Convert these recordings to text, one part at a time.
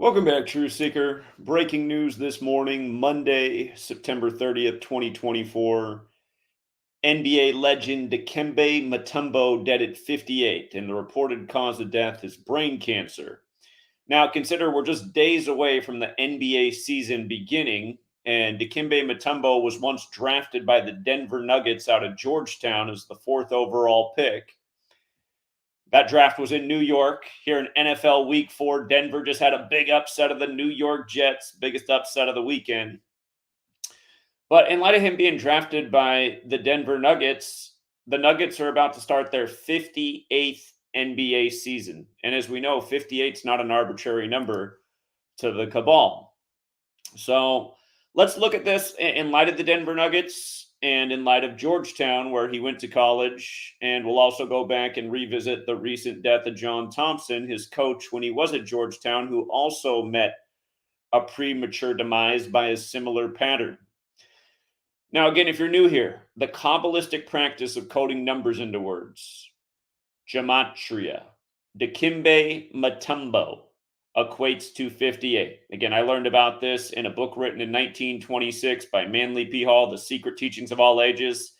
Welcome back, True Seeker. Breaking news this morning, Monday, September 30th, 2024. NBA legend Dikembe Mutombo dead at 58, and the reported cause of death is brain cancer. Now, consider we're just days away from the NBA season beginning, and Dikembe Mutombo was once drafted by the Denver Nuggets out of Georgetown as the fourth overall pick. That draft was in New York. Here in NFL Week 4, Denver just had a big upset of the New York Jets, biggest upset of the weekend. But in light of him being drafted by the Denver Nuggets, the Nuggets are about to start their 58th NBA season. And as we know, 58 is not an arbitrary number to the cabal. So let's look at this in light of the Denver Nuggets and in light of Georgetown, where he went to college. And we'll also go back and revisit the recent death of John Thompson, his coach when he was at Georgetown, who also met a premature demise by a similar pattern. Now, again, if you're new here, the Kabbalistic practice of coding numbers into words, Gematria, Dikembe Mutombo, equates to 58. Again, I learned about this in a book written in 1926 by Manly P. Hall, The Secret Teachings of All Ages.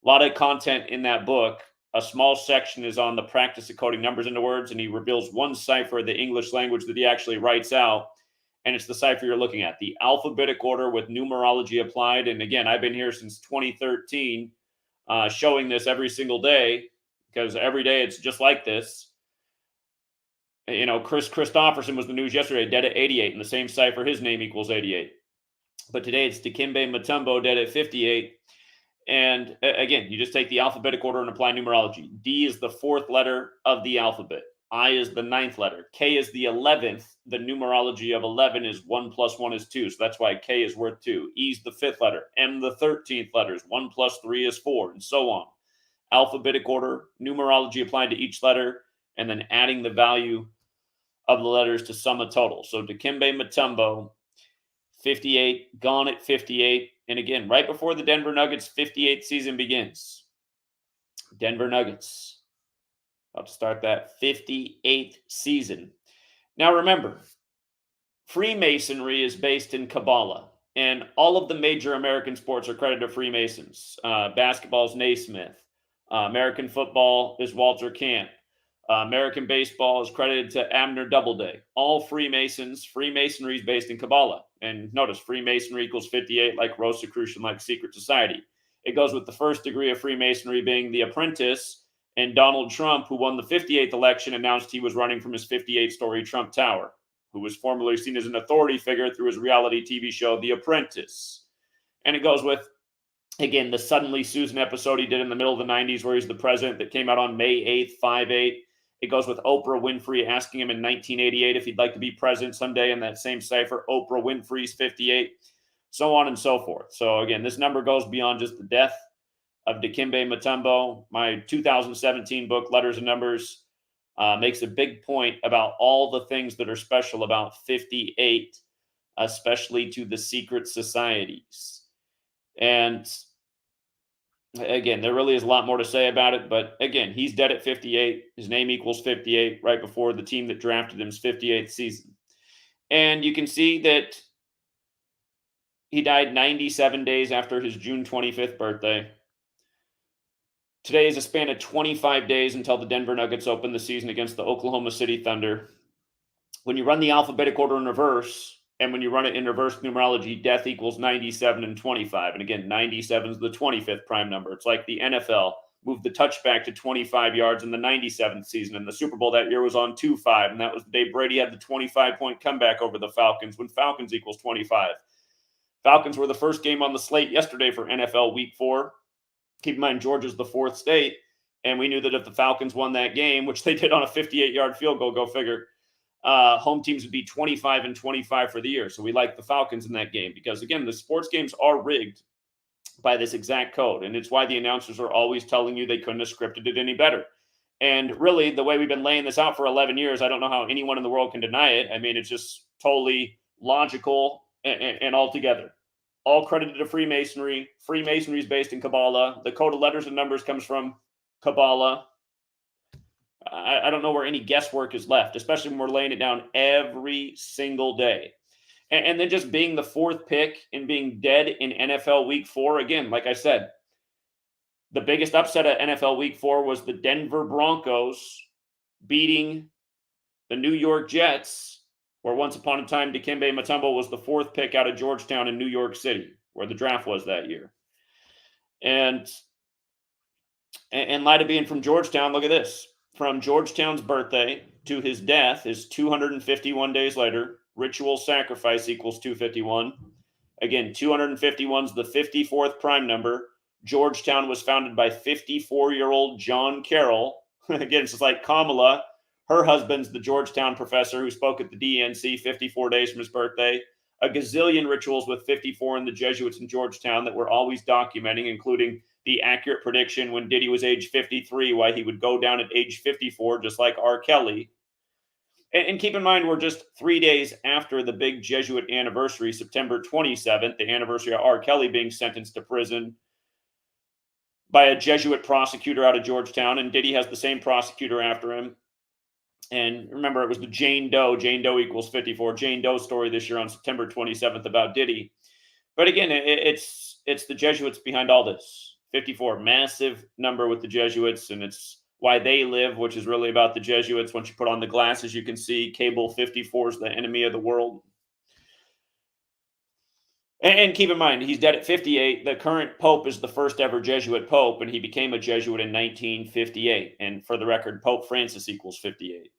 A lot of content in that book. A small section is on the practice of coding numbers into words, and he reveals one cipher of the English language that he actually writes out, and it's the cipher you're looking at, the alphabetic order with numerology applied. And again, I've been here since 2013, showing this every single day, because every day it's just like this. You know, Chris Christopherson was the news yesterday, dead at 88, and the same cipher, his name equals 88. But today it's Dikembe Mutombo, dead at 58. And again, you just take the alphabetic order and apply numerology. D is the fourth letter of the alphabet. I is the ninth letter. K is the 11th. The numerology of 11 is 1 plus 1 is 2. So that's why K is worth 2. E is the fifth letter. M the 13th letters. 1 plus 3 is 4, and so on. Alphabetic order, numerology applied to each letter, and then adding the value of the letters to sum a total. So Dikembe Mutombo, 58, gone at 58. And again, right before the Denver Nuggets 58th season begins, Denver Nuggets about to start that 58th season. Now remember, Freemasonry is based in Kabbalah, and all of the major American sports are credited to Freemasons. Basketball is Naismith. American football is Walter Camp. American baseball is credited to Abner Doubleday. All Freemasons. Freemasonry is based in Kabbalah. And notice, Freemasonry equals 58, like Rosicrucian, like secret society. It goes with the first degree of Freemasonry being the apprentice, and Donald Trump, who won the 58th election, announced he was running from his 58-story Trump Tower, who was formerly seen as an authority figure through his reality TV show, The Apprentice. And it goes with, again, the Suddenly Susan episode he did in the middle of the 90s where he's the president that came out on May 8th, 5-8. It goes with Oprah Winfrey asking him in 1988 if he'd like to be president someday in that same cipher, Oprah Winfrey's 58, so on and so forth. So again, this number goes beyond just the death of Dikembe Mutombo. My 2017 book, Letters and Numbers, makes a big point about all the things that are special about 58, especially to the secret societies. And again, there really is a lot more to say about it, but again, he's dead at 58. His name equals 58 right before the team that drafted him's 58th season. And you can see that he died 97 days after his June 25th birthday. Today is a span of 25 days until the Denver Nuggets open the season against the Oklahoma City Thunder. When you run the alphabetic order in reverse, and when you run it in reverse numerology, death equals 97 and 25. And again, 97 is the 25th prime number. It's like the NFL moved the touchback to 25 yards in the 97th season. And the Super Bowl that year was on 2-5. And that was the day Brady had the 25-point comeback over the Falcons when Falcons equals 25. Falcons were the first game on the slate yesterday for NFL Week 4. Keep in mind, Georgia's the fourth state. And we knew that if the Falcons won that game, which they did on a 58-yard field goal, go figure, home teams would be 25 and 25 for the year. So we like the Falcons in that game because, again, the sports games are rigged by this exact code. And it's why the announcers are always telling you they couldn't have scripted it any better. And really, the way we've been laying this out for 11 years, I don't know how anyone in the world can deny it. I mean, it's just totally logical and altogether. All credited to Freemasonry. Freemasonry is based in Kabbalah. The code of letters and numbers comes from Kabbalah. I don't know where any guesswork is left, especially when we're laying it down every single day. And then just being the fourth pick and being dead in NFL Week 4. Again, like I said, the biggest upset at NFL Week 4 was the Denver Broncos beating the New York Jets, where once upon a time Dikembe Mutombo was the fourth pick out of Georgetown in New York City, where the draft was that year. And light of being from Georgetown, look at this. From Georgetown's birthday to his death is 251 days later. Ritual sacrifice equals 251. Again, 251 is the 54th prime number. Georgetown was founded by 54-year-old John Carroll. Again, it's just like Kamala. Her husband's the Georgetown professor who spoke at the DNC 54 days from his birthday. A gazillion rituals with 54 in the Jesuits in Georgetown that we're always documenting, including the accurate prediction when Diddy was age 53, why he would go down at age 54, just like R. Kelly. And keep in mind, we're just 3 days after the big Jesuit anniversary, September 27th, the anniversary of R. Kelly being sentenced to prison by a Jesuit prosecutor out of Georgetown. And Diddy has the same prosecutor after him. And remember, it was the Jane Doe equals 54, Jane Doe story this year on September 27th about Diddy. But again, it's the Jesuits behind all this. 54, massive number with the Jesuits, and it's why they live, which is really about the Jesuits. Once you put on the glasses, you can see Cable 54 is the enemy of the world. And keep in mind, he's dead at 58. The current pope is the first ever Jesuit pope, and he became a Jesuit in 1958. And for the record, Pope Francis equals 58.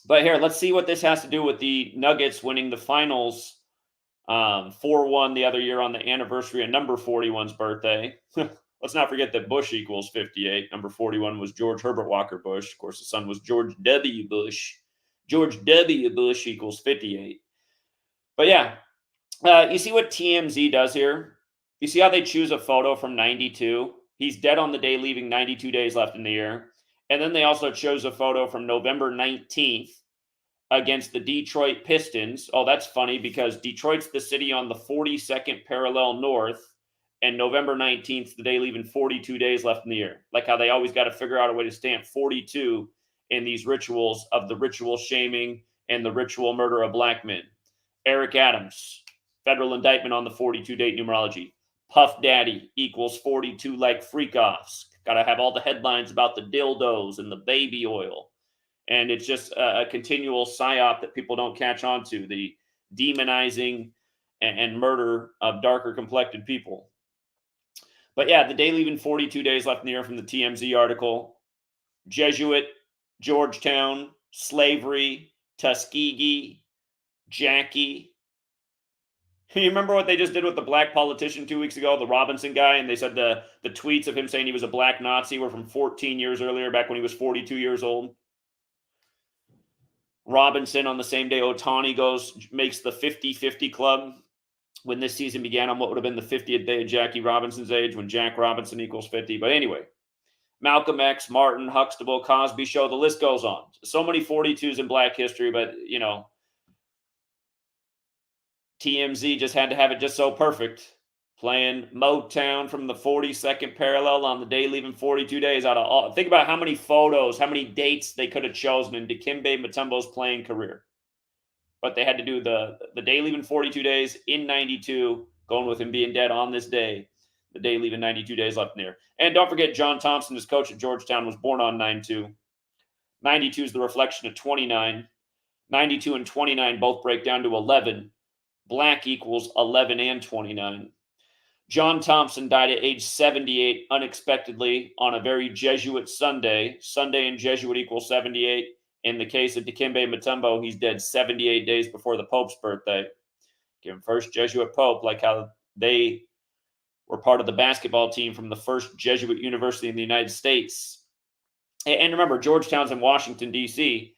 But here, let's see what this has to do with the Nuggets winning the finals 4-1 the other year on the anniversary of number 41's birthday. Let's not forget that Bush equals 58. Number 41 was George Herbert Walker Bush. Of course, the son was George W. Bush. George W. Bush equals 58. But yeah, you see what TMZ does here? You see how they choose a photo from 92? He's dead on the day, leaving 92 days left in the year. And then they also chose a photo from November 19th against the Detroit Pistons. Oh, that's funny because Detroit's the city on the 42nd parallel north, and November 19th, the day leaving 42 days left in the year. Like how they always got to figure out a way to stamp 42 in these rituals of the ritual shaming and the ritual murder of black men. Eric Adams, federal indictment on the 42 date numerology. Puff Daddy equals 42 like freak-offs. Got to have all the headlines about the dildos and the baby oil. And it's just a continual psyop that people don't catch on to, the demonizing and murder of darker complected people. But yeah, the day leaving 42 days left in the year from the TMZ article. Jesuit, Georgetown, slavery, Tuskegee, Jackie. You remember what they just did with the black politician 2 weeks ago, the Robinson guy? And they said the tweets of him saying he was a black Nazi were from 14 years earlier, back when he was 42 years old. Robinson on the same day Ohtani makes the 50-50 club when this season began on what would have been the 50th day of Jackie Robinson's age, when Jack Robinson equals 50. But anyway, Malcolm X, Martin, Huxtable, Cosby Show, the list goes on. So many 42s in black history, but, you know, TMZ just had to have it just so perfect. Playing Motown from the 42nd parallel on the day leaving 42 days out of all. Think about how many photos, how many dates they could have chosen in Dikembe Mutombo's playing career. But they had to do the day leaving 42 days in 92, going with him being dead on this day. The day leaving 92 days left in the year. And don't forget, John Thompson, his coach at Georgetown, was born on 9/2. 92 is the reflection of 29. 92 and 29 both break down to 11. Black equals 11 and 29. John Thompson died at age 78 unexpectedly on a very Jesuit Sunday. Sunday and Jesuit equals 78. In the case of Dikembe Mutombo, he's dead 78 days before the Pope's birthday. Give him first Jesuit Pope, like how they were part of the basketball team from the first Jesuit university in the United States. And remember, Georgetown's in Washington, D.C.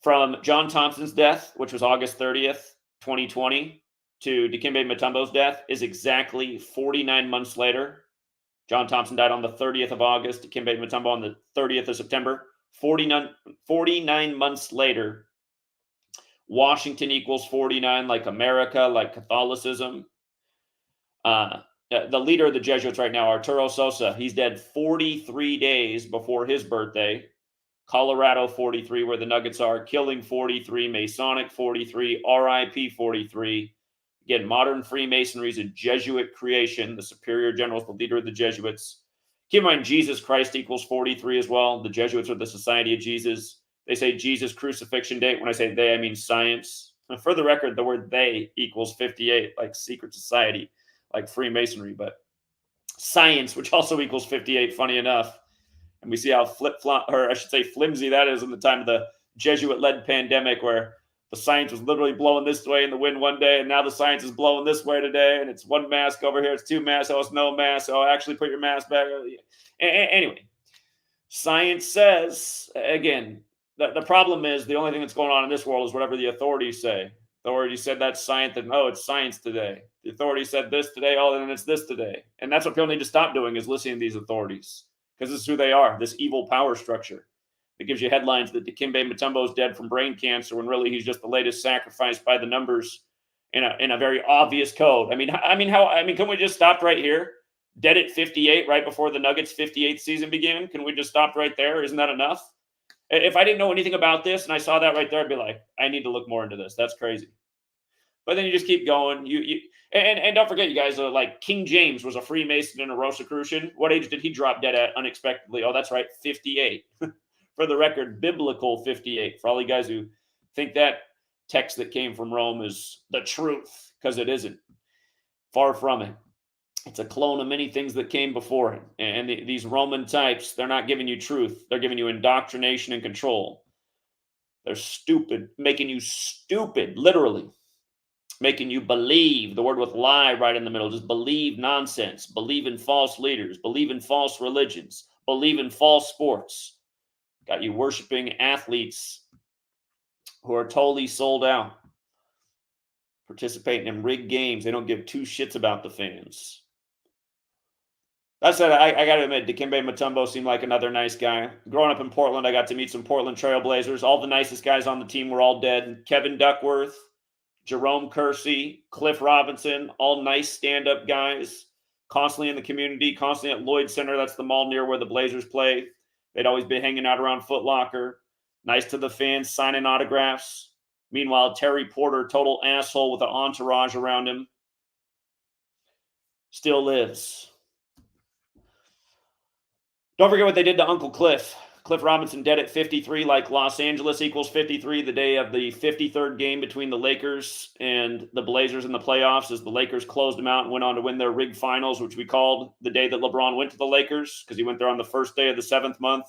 From John Thompson's death, which was August 30th, 2020, to Dikembe Mutombo's death is exactly 49 months later. John Thompson died on the 30th of August, Dikembe Mutombo on the 30th of September. 49 months later, Washington equals 49, like America, like Catholicism. The leader of the Jesuits right now, Arturo Sosa, he's dead 43 days before his birthday. Colorado 43, where the Nuggets are, Killing 43, Masonic 43, RIP 43. Again, modern Freemasonry is a Jesuit creation. The superior general is the leader of the Jesuits. Keep in mind, Jesus Christ equals 43 as well. The Jesuits are the Society of Jesus. They say Jesus crucifixion date. When I say they, I mean science. And for the record, the word they equals 58, like secret society, like Freemasonry, but science, which also equals 58, funny enough. And we see how flip-flop, or I should say flimsy that is in the time of the Jesuit-led pandemic, where the science was literally blowing this way in the wind one day, and now the science is blowing this way today, and it's one mask over here, it's two masks, oh, it's no mask, oh, actually put your mask back. Anyway, science says, again, the problem is the only thing that's going on in this world is whatever the authorities say. The authorities said that's science, and oh, it's science today. The authorities said this today, oh, then it's this today. And that's what people need to stop doing, is listening to these authorities, because this is who they are, this evil power structure. It gives you headlines that Dikembe Mutombo is dead from brain cancer when really he's just the latest sacrifice by the numbers in a very obvious code. I mean, can we just stop right here? Dead at 58 right before the Nuggets' 58th season began. Can we just stop right there? Isn't that enough? If I didn't know anything about this and I saw that right there, I'd be like, I need to look more into this. That's crazy. But then you just keep going. And don't forget, you guys, like King James was a Freemason and a Rosicrucian. What age did he drop dead at unexpectedly? Oh, that's right, 58. For the record, biblical 58. For all you guys who think that text that came from Rome is the truth, because it isn't. Far from it. It's a clone of many things that came before it. And these Roman types, they're not giving you truth. They're giving you indoctrination and control. They're stupid, making you stupid, literally. Making you believe, the word with lie right in the middle, just believe nonsense, believe in false leaders, believe in false religions, believe in false sports. Got you worshiping athletes who are totally sold out, participating in rigged games. They don't give two shits about the fans. That said, I got to admit, Dikembe Mutombo seemed like another nice guy. Growing up in Portland, I got to meet some Portland Trailblazers. All the nicest guys on the team were all dead. Kevin Duckworth, Jerome Kersey, Cliff Robinson, all nice stand-up guys, constantly in the community, constantly at Lloyd Center. That's the mall near where the Blazers play. They'd always be hanging out around Foot Locker. Nice to the fans, signing autographs. Meanwhile, Terry Porter, total asshole with an entourage around him, still lives. Don't forget what they did to Uncle Cliff. Cliff Robinson dead at 53, like Los Angeles equals 53, the day of the 53rd game between the Lakers and the Blazers in the playoffs, as the Lakers closed them out and went on to win their rigged finals, which we called the day that LeBron went to the Lakers, because he went there on the first day of the 7th month,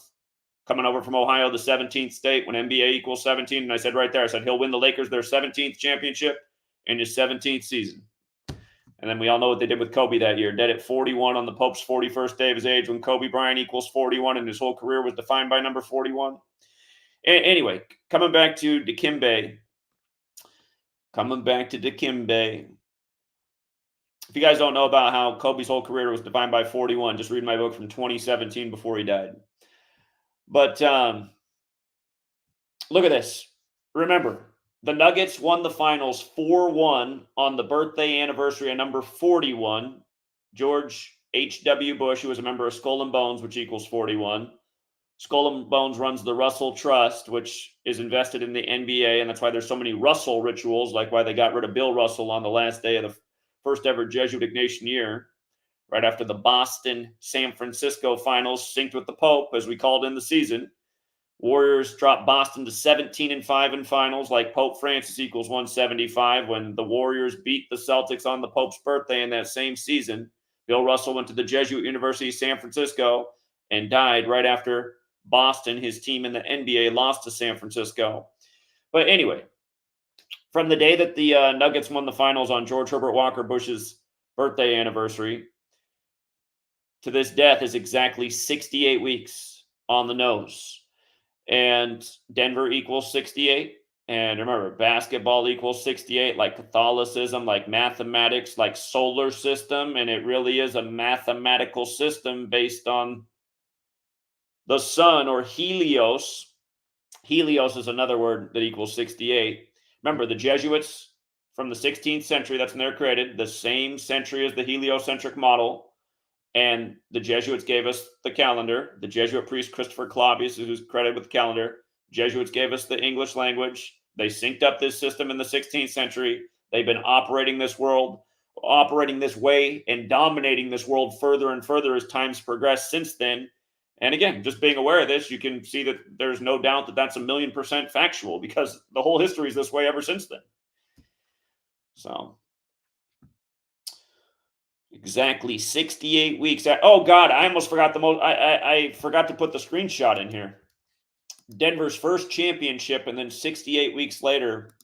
coming over from Ohio, the 17th state, when NBA equals 17. And I said right there, I said he'll win the Lakers their 17th championship in his 17th season. And then we all know what they did with Kobe that year. Dead at 41 on the Pope's 41st day of his age, when Kobe Bryant equals 41 and his whole career was defined by number 41. Anyway, coming back to Dikembe. If you guys don't know about how Kobe's whole career was defined by 41, just read my book from 2017 before he died. But look at this. Remember, the Nuggets won the finals 4-1 on the birthday anniversary of number 41, George H.W. Bush, who was a member of Skull and Bones, which equals 41. Skull and Bones runs the Russell Trust, which is invested in the NBA, and that's why there's so many Russell rituals, like why they got rid of Bill Russell on the last day of the first ever Jesuit Ignatian year, right after the Boston-San Francisco finals synced with the Pope, as we called in the season. Warriors dropped Boston to 17-5 in finals, like Pope Francis equals 175, when the Warriors beat the Celtics on the Pope's birthday in that same season. Bill Russell went to the Jesuit University of San Francisco and died right after Boston, his team in the NBA, lost to San Francisco. But anyway, from the day that the Nuggets won the finals on George Herbert Walker Bush's birthday anniversary to this death is exactly 68 weeks on the nose. And Denver equals 68. And remember, basketball equals 68, like Catholicism, like mathematics, like solar system. And it really is a mathematical system based on the sun, or Helios. Helios is another word that equals 68. Remember, the Jesuits from the 16th century, that's when they're created, the same century as the heliocentric model. And the Jesuits gave us the calendar. The Jesuit priest Christopher Clavius, who's credited with the calendar. Jesuits gave us the English language. They synced up this system in the 16th century. They've been operating this way, and dominating this world further and further as time's progressed since then. And again, just being aware of this, you can see that there's no doubt that that's 1,000,000% factual, because the whole history is this way ever since then. So exactly 68 weeks. Oh God, I almost forgot I forgot to put the screenshot in here. Denver's first championship, and then 68 weeks later,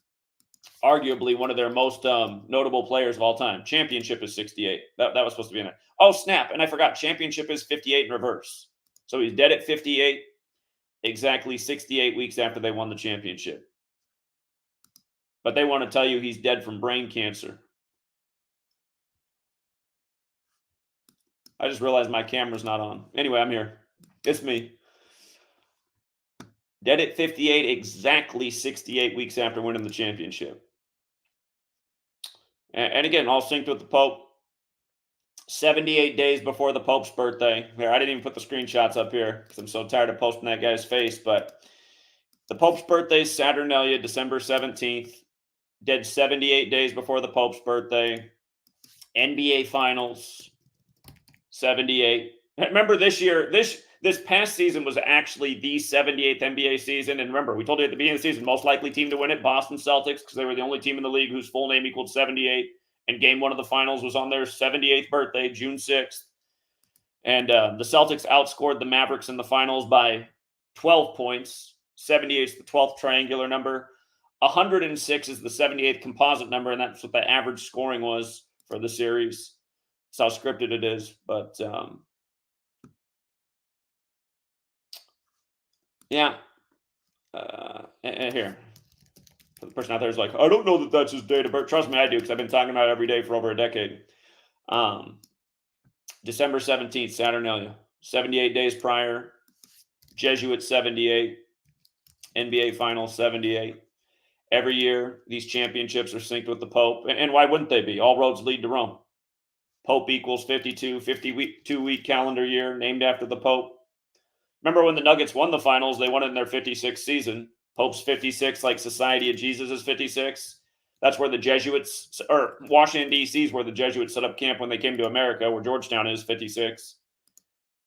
arguably one of their most notable players of all time. Championship is 68. That was supposed to be in it. Oh snap! And I forgot. Championship is 58 in reverse. So he's dead at 58, exactly 68 weeks after they won the championship. But they want to tell you he's dead from brain cancer. I just realized my camera's not on. Anyway, I'm here. It's me. Dead at 58, exactly 68 weeks after winning the championship. And again, all synced with the Pope. 78 days before the Pope's birthday. Here, I didn't even put the screenshots up here because I'm so tired of posting that guy's face. But the Pope's birthday is Saturnalia, December 17th. Dead 78 days before the Pope's birthday. NBA Finals, 78. Remember this year, this past season was actually the 78th NBA season. And remember, we told you at the beginning of the season, most likely team to win it, Boston Celtics, because they were the only team in the league whose full name equaled 78. And game one of the finals was on their 78th birthday, June 6th. And the Celtics outscored the Mavericks in the finals by 12 points. 78 is the 12th triangular number. 106 is the 78th composite number, and that's what the average scoring was for the series. That's how scripted it is. But, yeah. And here. For the person out there who's like, I don't know that that's his date of birth. Trust me, I do, because I've been talking about it every day for over a decade. December 17th, Saturnalia. 78 days prior. Jesuit 78. NBA Finals 78. Every year, these championships are synced with the Pope. And why wouldn't they be? All roads lead to Rome. Pope equals 52, 52-week calendar year, named after the Pope. Remember when the Nuggets won the finals, they won it in their 56th season. Pope's 56, like Society of Jesus is 56. That's where the Jesuits, or Washington, D.C. is where the Jesuits set up camp when they came to America, where Georgetown is 56.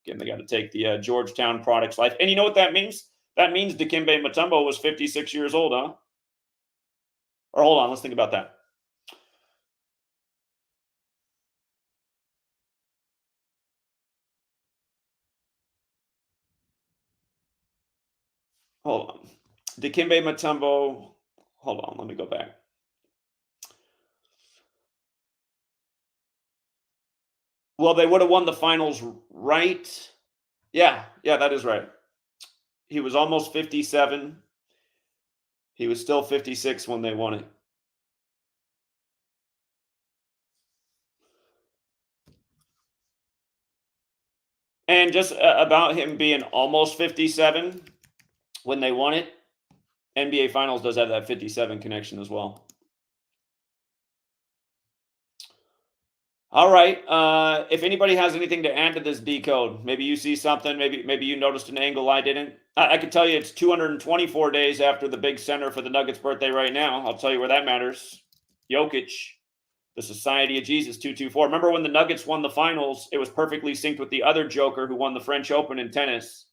Again, they got to take the Georgetown products life. And you know what that means? That means Dikembe Mutombo was 56 years old, huh? Or hold on, let's think about that. Hold on. Dikembe Mutombo. Hold on, let me go back. Well, they would have won the finals, right? Yeah, that is right. He was almost 57. He was still 56 when they won it. And just about him being almost 57 when they won it, NBA Finals does have that 57 connection as well. All right. If anybody has anything to add to this decode, maybe you see something, maybe you noticed an angle I didn't. I can tell you it's 224 days after the big center for the Nuggets' birthday right now. I'll tell you where that matters. Jokic, the Society of Jesus, 224. Remember when the Nuggets won the finals, it was perfectly synced with the other Joker who won the French Open in tennis.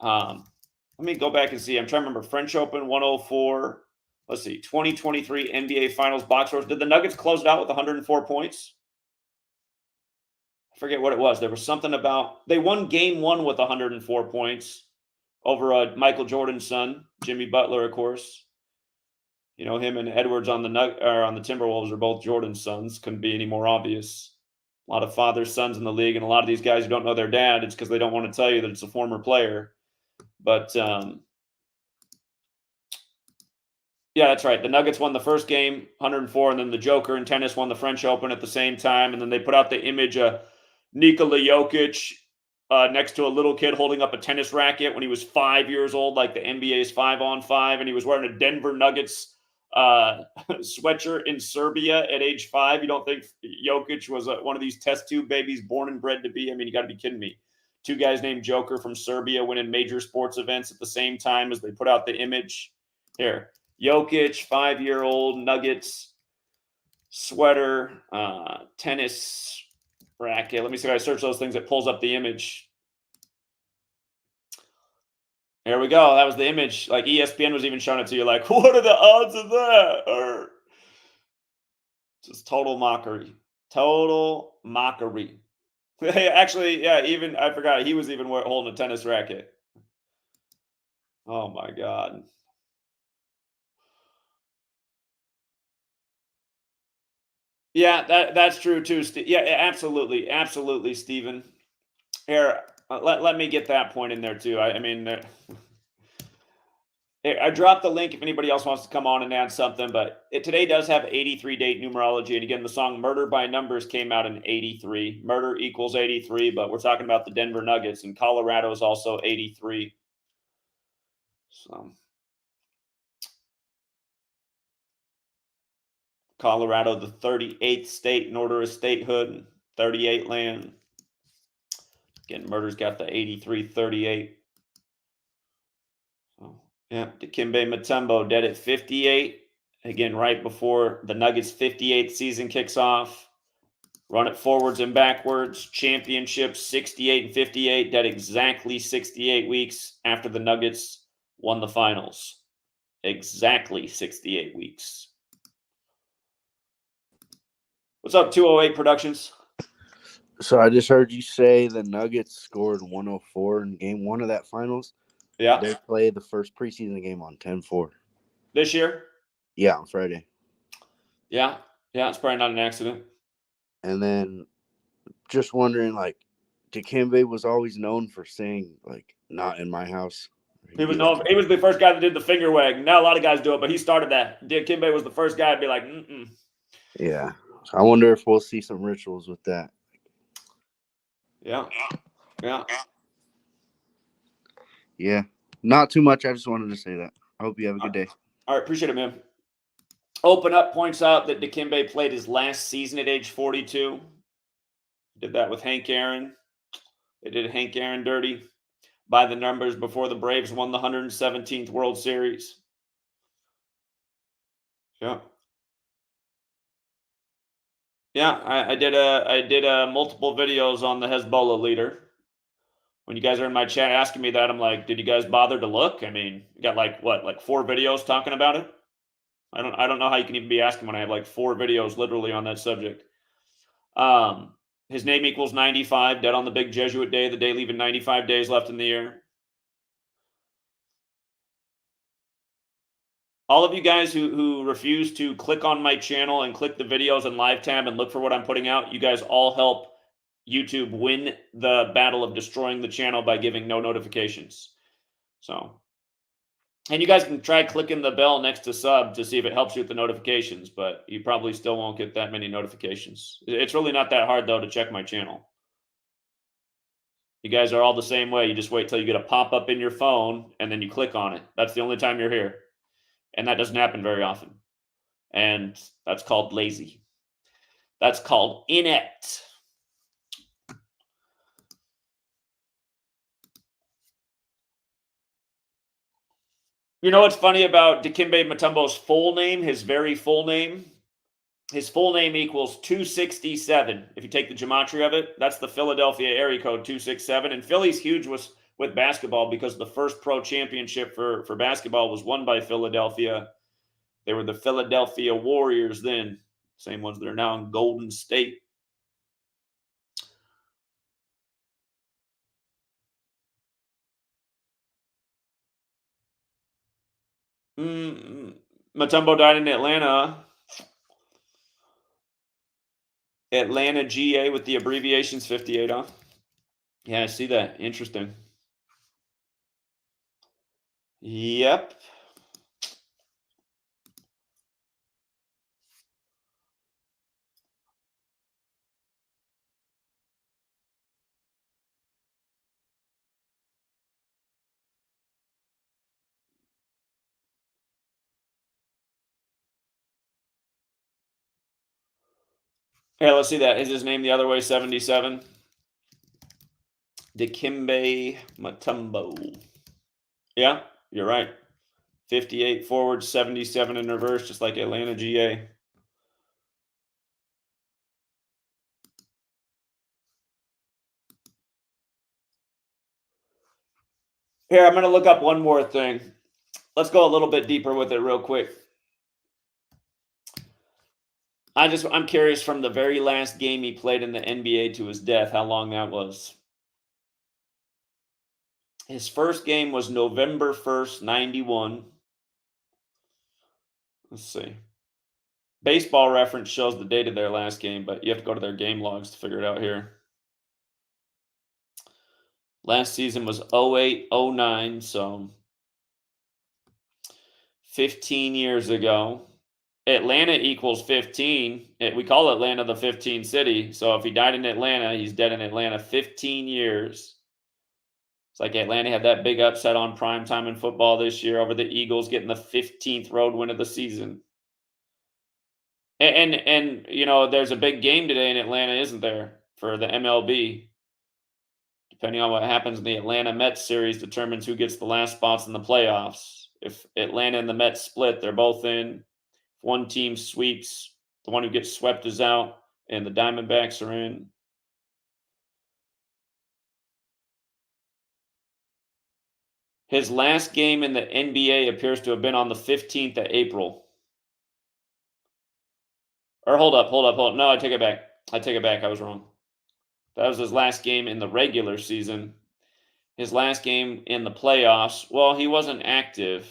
Let me go back and see. I'm trying to remember. French Open 104. Let's see. 2023 NBA Finals box scores. Did the Nuggets close it out with 104 points? I forget what it was. There was something about they won game one with 104 points over Michael Jordan's son, Jimmy Butler, of course. You know, him and Edwards on the Timberwolves are both Jordan's sons. Couldn't be any more obvious. A lot of fathers, sons in the league, and a lot of these guys who don't know their dad, it's because they don't want to tell you that it's a former player. But yeah, that's right. The Nuggets won the first game, 104, and then the Joker in tennis won the French Open at the same time. And then they put out the image of Nikola Jokic next to a little kid holding up a tennis racket when he was 5 years old, like the NBA's 5-on-5, and he was wearing a Denver Nuggets sweatshirt in Serbia at age 5. You don't think Jokic was one of these test tube babies born and bred to be? I mean, you got to be kidding me. Two guys named Joker from Serbia winning major sports events at the same time as they put out the image. Here, Jokic, 5-year-old Nuggets sweater, tennis racket. Let me see if I search those things. It pulls up the image. There we go. That was the image. Like ESPN was even showing it to you. Like, what are the odds of that? Or just total mockery. Total mockery. Actually, yeah. Even I forgot he was even holding a tennis racket. Oh my god. Yeah, that's true too. Yeah, absolutely, absolutely, Stephen. Here, let me get that point in there too. I mean, I dropped the link if anybody else wants to come on and add something, but today does have 83 date numerology. And again, the song Murder by Numbers came out in 83. Murder equals 83, but we're talking about the Denver Nuggets, and Colorado is also 83. So, Colorado, the 38th state in order of statehood, 38 land. Again, Murder's got the 83, 38. So, yeah, Dikembe Mutombo dead at 58. Again, right before the Nuggets' 58th season kicks off. Run it forwards and backwards. Championship 68 and 58, dead exactly 68 weeks after the Nuggets won the finals. Exactly 68 weeks. What's up, 208 Productions? So I just heard you say the Nuggets scored 104 in game 1 of that finals. Yeah. They played the first preseason game on 10-4. This year? Yeah, on Friday. Yeah. Yeah, it's probably not an accident. And then just wondering, like, Dikembe was always known for saying, like, not in my house. He was the first guy that did the finger wag. Now a lot of guys do it, but he started that. Dikembe was the first guy to be like, mm-mm. Yeah. So I wonder if we'll see some rituals with that. Yeah. Yeah. Yeah. Not too much. I just wanted to say that. I hope you have a good day. All right. Appreciate it, man. Open Up points out that Dikembe played his last season at age 42. Did that with Hank Aaron. They did Hank Aaron dirty by the numbers before the Braves won the 117th World Series. Yeah. Yeah, I did multiple videos on the Hezbollah leader. When you guys are in my chat asking me that, I'm like, did you guys bother to look? I mean, you got like 4 videos talking about it? I don't know how you can even be asking when I have like 4 videos literally on that subject. His name equals 95, dead on the big Jesuit day, the day leaving 95 days left in the year. All of you guys who refuse to click on my channel and click the videos and live tab and look for what I'm putting out, you guys all help YouTube win the battle of destroying the channel by giving no notifications. So, and you guys can try clicking the bell next to sub to see if it helps you with the notifications, but you probably still won't get that many notifications. It's really not that hard, though, to check my channel. You guys are all the same way. You just wait till you get a pop-up in your phone, and then you click on it. That's the only time you're here. And that doesn't happen very often. And that's called lazy. That's called inept. You know what's funny about Dikembe Mutombo's full name, his very full name? His full name equals 267. If you take the gematria of it, that's the Philadelphia area code 267. And Philly's huge with basketball because the first pro championship for basketball was won by Philadelphia. They were the Philadelphia Warriors then, same ones that are now in Golden State. Mutombo died in Atlanta. Atlanta, GA with the abbreviations 58 on. Yeah, I see that. Interesting. Yep. Here, let's see that. Is his name the other way 77? Dikembe Mutombo. Yeah, you're right. 58 forward, 77 in reverse, just like Atlanta GA. Here, I'm going to look up one more thing. Let's go a little bit deeper with it real quick. I'm curious from the very last game he played in the NBA to his death, how long that was. His first game was November 1st, 91. Let's see. Baseball Reference shows the date of their last game, but you have to go to their game logs to figure it out here. Last season was 08-09, so 15 years ago. Atlanta equals 15. We call Atlanta the 15 city. So if he died in Atlanta, he's dead in Atlanta. 15 years. It's like Atlanta had that big upset on primetime in football this year over the Eagles getting the 15th road win of the season. And you know, there's a big game today in Atlanta, isn't there, for the MLB? Depending on what happens in the Atlanta Mets series determines who gets the last spots in the playoffs. If Atlanta and the Mets split, they're both in. If one team sweeps, the one who gets swept is out, and the Diamondbacks are in. His last game in the NBA appears to have been on the 15th of April. Or hold up. No, I take it back. I was wrong. That was his last game in the regular season. His last game in the playoffs, well, he wasn't active.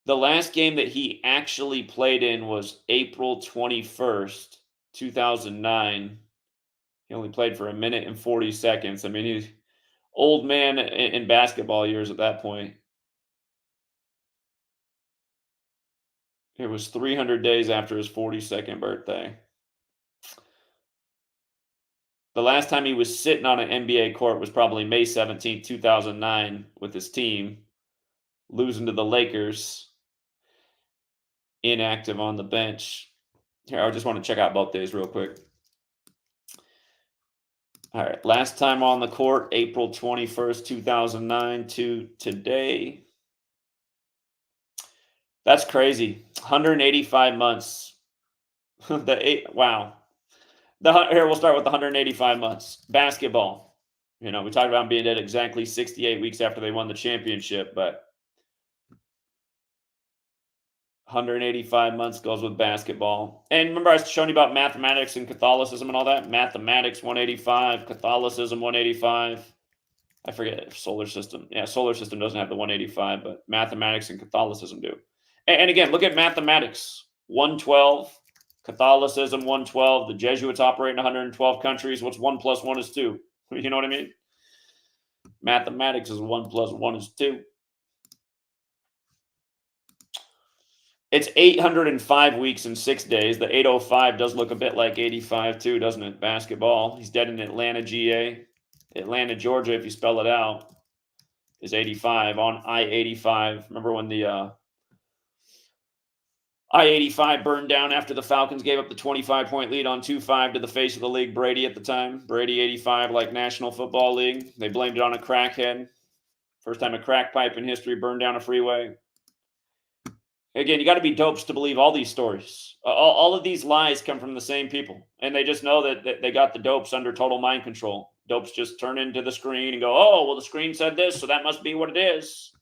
The last game that he actually played in was April 21st, 2009. He only played for a minute and 40 seconds. I mean, he's old man in basketball years at that point. It was 300 days after his 42nd birthday. The last time he was sitting on an NBA court was probably May 17th, 2009 with his team, losing to the Lakers, inactive on the bench. Here, I just want to check out both days real quick. All right, last time on the court, April 21st, 2009 to today. That's crazy. 185 months. Wow. Here, we'll start with the 185 months. Basketball. You know, we talked about being dead exactly 68 weeks after they won the championship, but 185 months goes with basketball. And remember, I was showing you about mathematics and Catholicism and all that? Mathematics, 185. Catholicism, 185. I forget if solar system. Yeah, solar system doesn't have the 185, but mathematics and Catholicism do. And again, look at mathematics. 112. Catholicism, 112. The Jesuits operate in 112 countries. What's 1 plus 1 is 2. You know what I mean? Mathematics is 1 plus 1 is 2. It's 805 weeks and 6 days. The 805 does look a bit like 85 too, doesn't it? Basketball. He's dead in Atlanta, GA. Atlanta, Georgia, if you spell it out, is 85 on I-85. Remember when the I-85 burned down after the Falcons gave up the 25-point lead on 2-5 to the face of the league, Brady at the time. Brady 85, like National Football League. They blamed it on a crackhead. First time a crack pipe in history burned down a freeway. Again, you got to be dopes to believe all these stories. All of these lies come from the same people. And they just know that they got the dopes under total mind control. Dopes just turn into the screen and go, oh, well, the screen said this, so that must be what it is.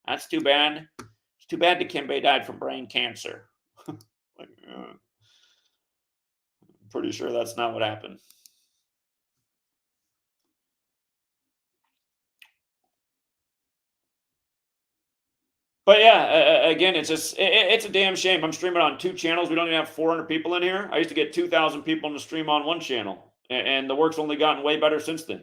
That's too bad. It's too bad Dikembe died from brain cancer. I'm pretty sure that's not what happened. But yeah, again, it's a damn shame. I'm streaming on 2 channels. We don't even have 400 people in here. I used to get 2,000 people in the stream on 1 channel, and the work's only gotten way better since then.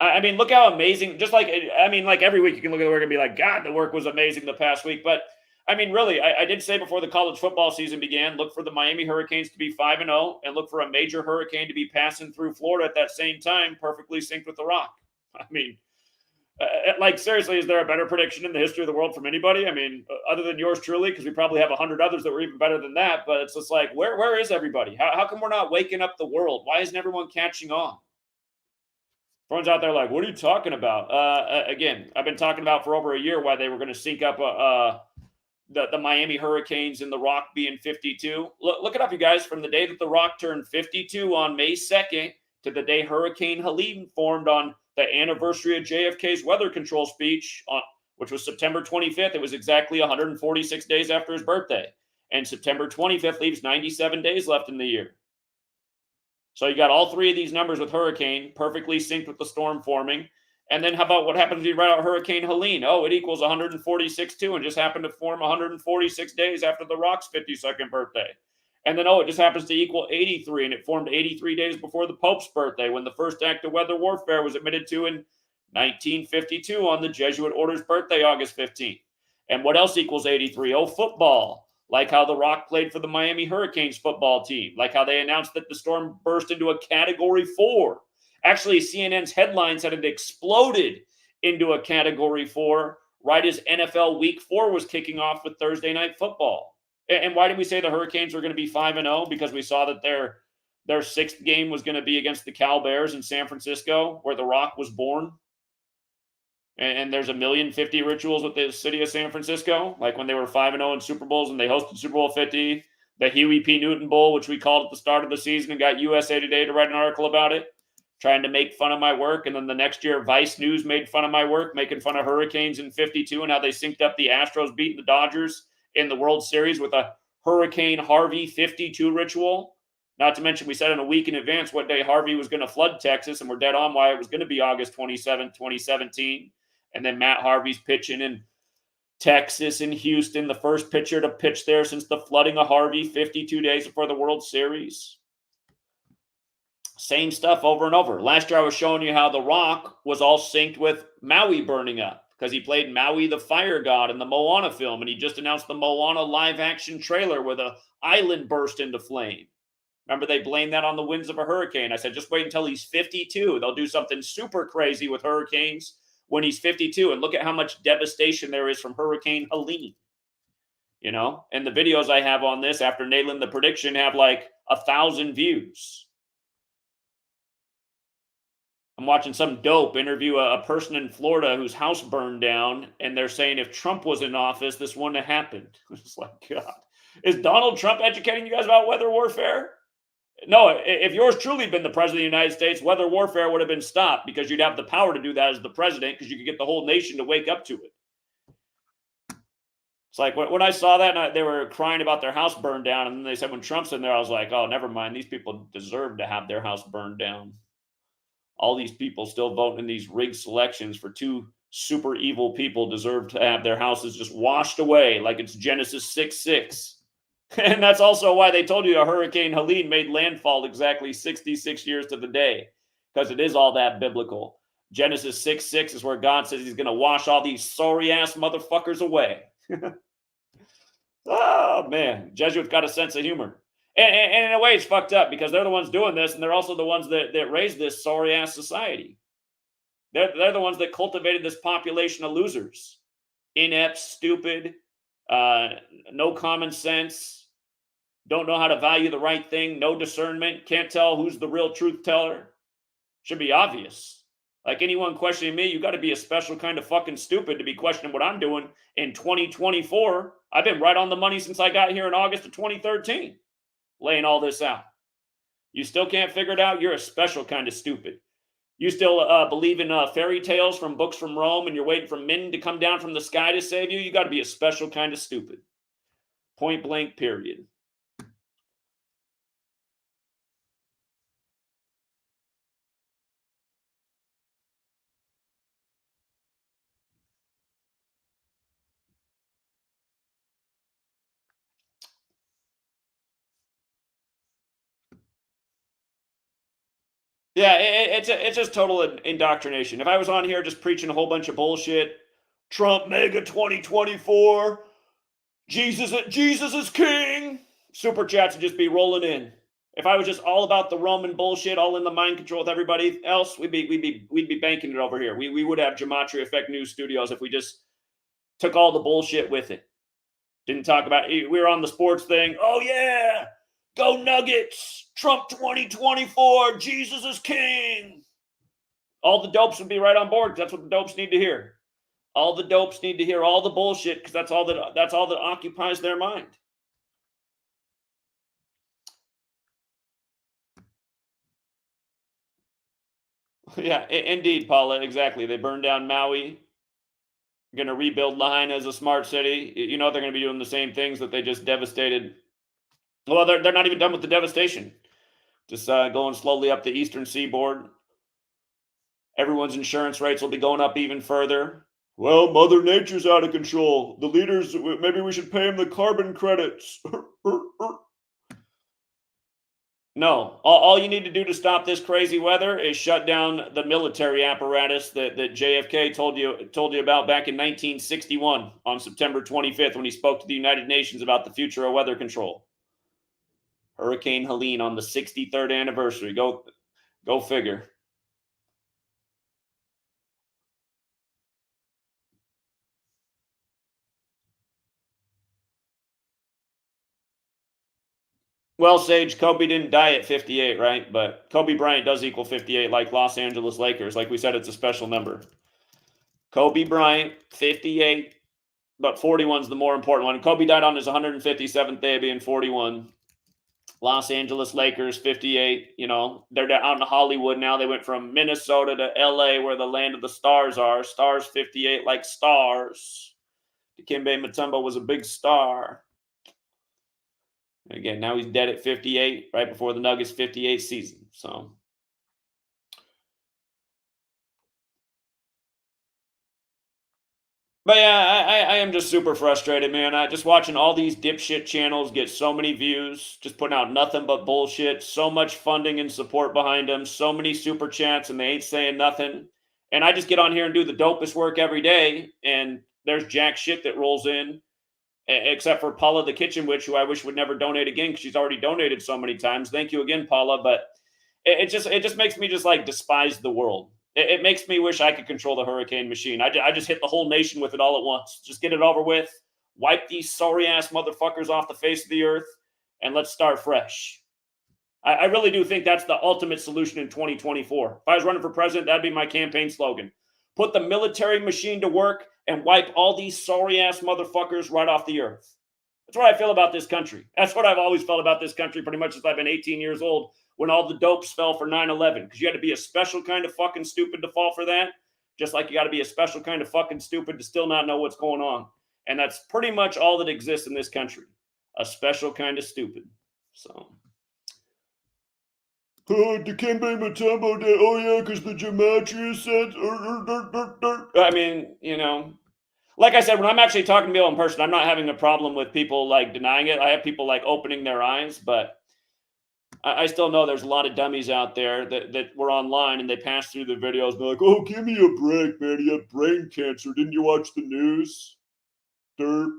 I mean, look how amazing. Just like like every week, you can look at the work and be like, God, the work was amazing the past week. But I mean, really, I did say before the college football season began, look for the Miami Hurricanes to be 5-0, and look for a major hurricane to be passing through Florida at that same time, perfectly synced with the Rock. I mean, Like, seriously, is there a better prediction in the history of the world from anybody? I mean, other than yours truly, because we probably have 100 others that were even better than that. But it's just like, where is everybody? How come we're not waking up the world? Why isn't everyone catching on? Everyone's out there like, what are you talking about? Again, I've been talking about for over a year why they were going to sync up the Miami Hurricanes and the Rock being 52. Look it up, you guys. From the day that the Rock turned 52 on May 2nd to the day Hurricane Helene formed on the anniversary of JFK's weather control speech, which was September 25th. It was exactly 146 days after his birthday. And September 25th leaves 97 days left in the year. So you got all three of these numbers with hurricane perfectly synced with the storm forming. And then how about what happens if you write out Hurricane Helene? Oh, it equals 146 too, and just happened to form 146 days after the Rock's 52nd birthday. And then, oh, it just happens to equal 83, and it formed 83 days before the Pope's birthday, when the first act of weather warfare was admitted to in 1952 on the Jesuit order's birthday, August 15th. And what else equals 83? Oh, football. Like how the Rock played for the Miami Hurricanes football team. Like how they announced that the storm burst into a Category 4. Actually, CNN's headline said it exploded into a Category 4 right as NFL Week 4 was kicking off with Thursday Night Football. And why did we say the Hurricanes were going to be 5-0? Because we saw that their sixth game was going to be against the Cal Bears in San Francisco, where the Rock was born. And there's 1,050,000 rituals with the city of San Francisco, like when they were 5-0 in Super Bowls and they hosted Super Bowl 50, the Huey P. Newton Bowl, which we called at the start of the season and got USA Today to write an article about it, trying to make fun of my work. And then the next year, Vice News made fun of my work, making fun of Hurricanes in 52 and how they synced up the Astros beating the Dodgers in the World Series with a Hurricane Harvey 52 ritual. Not to mention, we said in a week in advance what day Harvey was going to flood Texas, and we're dead on why it was going to be August 27, 2017. And then Matt Harvey's pitching in Texas and Houston, the first pitcher to pitch there since the flooding of Harvey 52 days before the World Series. Same stuff over and over. Last year I was showing you how the Rock was all synced with Maui burning up because he played Maui the fire god in the Moana film, and he just announced the Moana live-action trailer where the island burst into flame. Remember, they blamed that on the winds of a hurricane. I said, just wait until he's 52. They'll do something super crazy with hurricanes when he's 52, and look at how much devastation there is from Hurricane Helene. You know, and the videos I have on this after nailing the prediction have like 1,000 views. I'm watching some dope interview a person in Florida whose house burned down, and they're saying if Trump was in office, this wouldn't have happened. It's like, God, is Donald Trump educating you guys about weather warfare? No, if yours truly been the president of the United States, weather warfare would have been stopped because you'd have the power to do that as the president because you could get the whole nation to wake up to it. It's like when I saw that and they were crying about their house burned down, and then they said when Trump's in there, I was like, oh, never mind. These people deserve to have their house burned down. All these people still voting in these rigged selections for two super evil people deserve to have their houses just washed away like it's Genesis 6:6. And that's also why they told you a Hurricane Helene made landfall exactly 66 years to the day, because it is all that biblical. Genesis 6:6 is where God says he's going to wash all these sorry-ass motherfuckers away. Oh, man. Jesuits got a sense of humor. And in a way, it's fucked up because they're the ones doing this, and they're also the ones that raised this sorry-ass society. They're the ones that cultivated this population of losers. Inept, stupid, no common sense, don't know how to value the right thing, no discernment, can't tell who's the real truth teller. Should be obvious. Like anyone questioning me, you got to be a special kind of fucking stupid to be questioning what I'm doing in 2024. I've been right on the money since I got here in August of 2013, laying all this out. You still can't figure it out? You're a special kind of stupid. You still believe in fairy tales from books from Rome, and you're waiting for men to come down from the sky to save you? You got to be a special kind of stupid. Point blank, period. Yeah, it's just total indoctrination. If I was on here just preaching a whole bunch of bullshit, Trump mega 2024, Jesus is king, super chats would just be rolling in. If I was just all about the Roman bullshit, all in the mind control with everybody else, we'd be banking it over here. We would have GematriaEffectNews studios if we just took all the bullshit with it. Didn't talk about it. We were on the sports thing. Oh yeah, go Nuggets! Trump 2024. Jesus is king. All the dopes would be right on board. That's what the dopes need to hear. All the dopes need to hear all the bullshit because that's all that occupies their mind. Yeah, indeed, Paula. Exactly. They burned down Maui. Going to rebuild Lahaina as a smart city. You know they're going to be doing the same things that they just devastated. Well, they're not even done with the devastation. Just going slowly up the eastern seaboard. Everyone's insurance rates will be going up even further. Well, Mother Nature's out of control. The leaders, maybe we should pay them the carbon credits. No, all you need to do to stop this crazy weather is shut down the military apparatus that JFK told you about back in 1961 on September 25th when he spoke to the United Nations about the future of weather control. Hurricane Helene on the 63rd anniversary. Go figure. Well, Sage, Kobe didn't die at 58, right? But Kobe Bryant does equal 58, like Los Angeles Lakers. Like we said, it's a special number. Kobe Bryant, 58, but 41 is the more important one. Kobe died on his 157th day, being 41. Los Angeles Lakers, 58. You know, they're out in Hollywood now. They went from Minnesota to LA, where the land of the stars are. Stars, 58, like stars. Dikembe Mutombo was a big star. Again, now he's dead at 58, right before the Nuggets' 58 season. So, but yeah, I am just super frustrated, man. Just watching all these dipshit channels get so many views, just putting out nothing but bullshit, so much funding and support behind them, so many super chats, and they ain't saying nothing. And I just get on here and do the dopest work every day, and there's jack shit that rolls in. Except for Paula the Kitchen Witch, who I wish would never donate again because she's already donated so many times. Thank you again, Paula. But it just makes me just like despise the world. It makes me wish I could control the hurricane machine. I just hit the whole nation with it all at once. Just get it over with. Wipe these sorry ass motherfuckers off the face of the earth, and let's start fresh. I really do think that's the ultimate solution in 2024. If I was running for president, that'd be my campaign slogan. Put the military machine to work and wipe all these sorry-ass motherfuckers right off the earth. That's what I feel about this country. That's what I've always felt about this country pretty much since I've been 18 years old when all the dopes fell for 9/11. Because you had to be a special kind of fucking stupid to fall for that. Just like you got to be a special kind of fucking stupid to still not know what's going on. And that's pretty much all that exists in this country. A special kind of stupid. So... Dikembe Mutombo did. Oh yeah, because the gematria said. I mean, you know, like I said, when I'm actually talking to people in person, I'm not having a problem with people like denying it. I have people like opening their eyes, but I still know there's a lot of dummies out there that were online and they pass through the videos and they're like, "Oh, give me a break, man. You have brain cancer. Didn't you watch the news? Derp."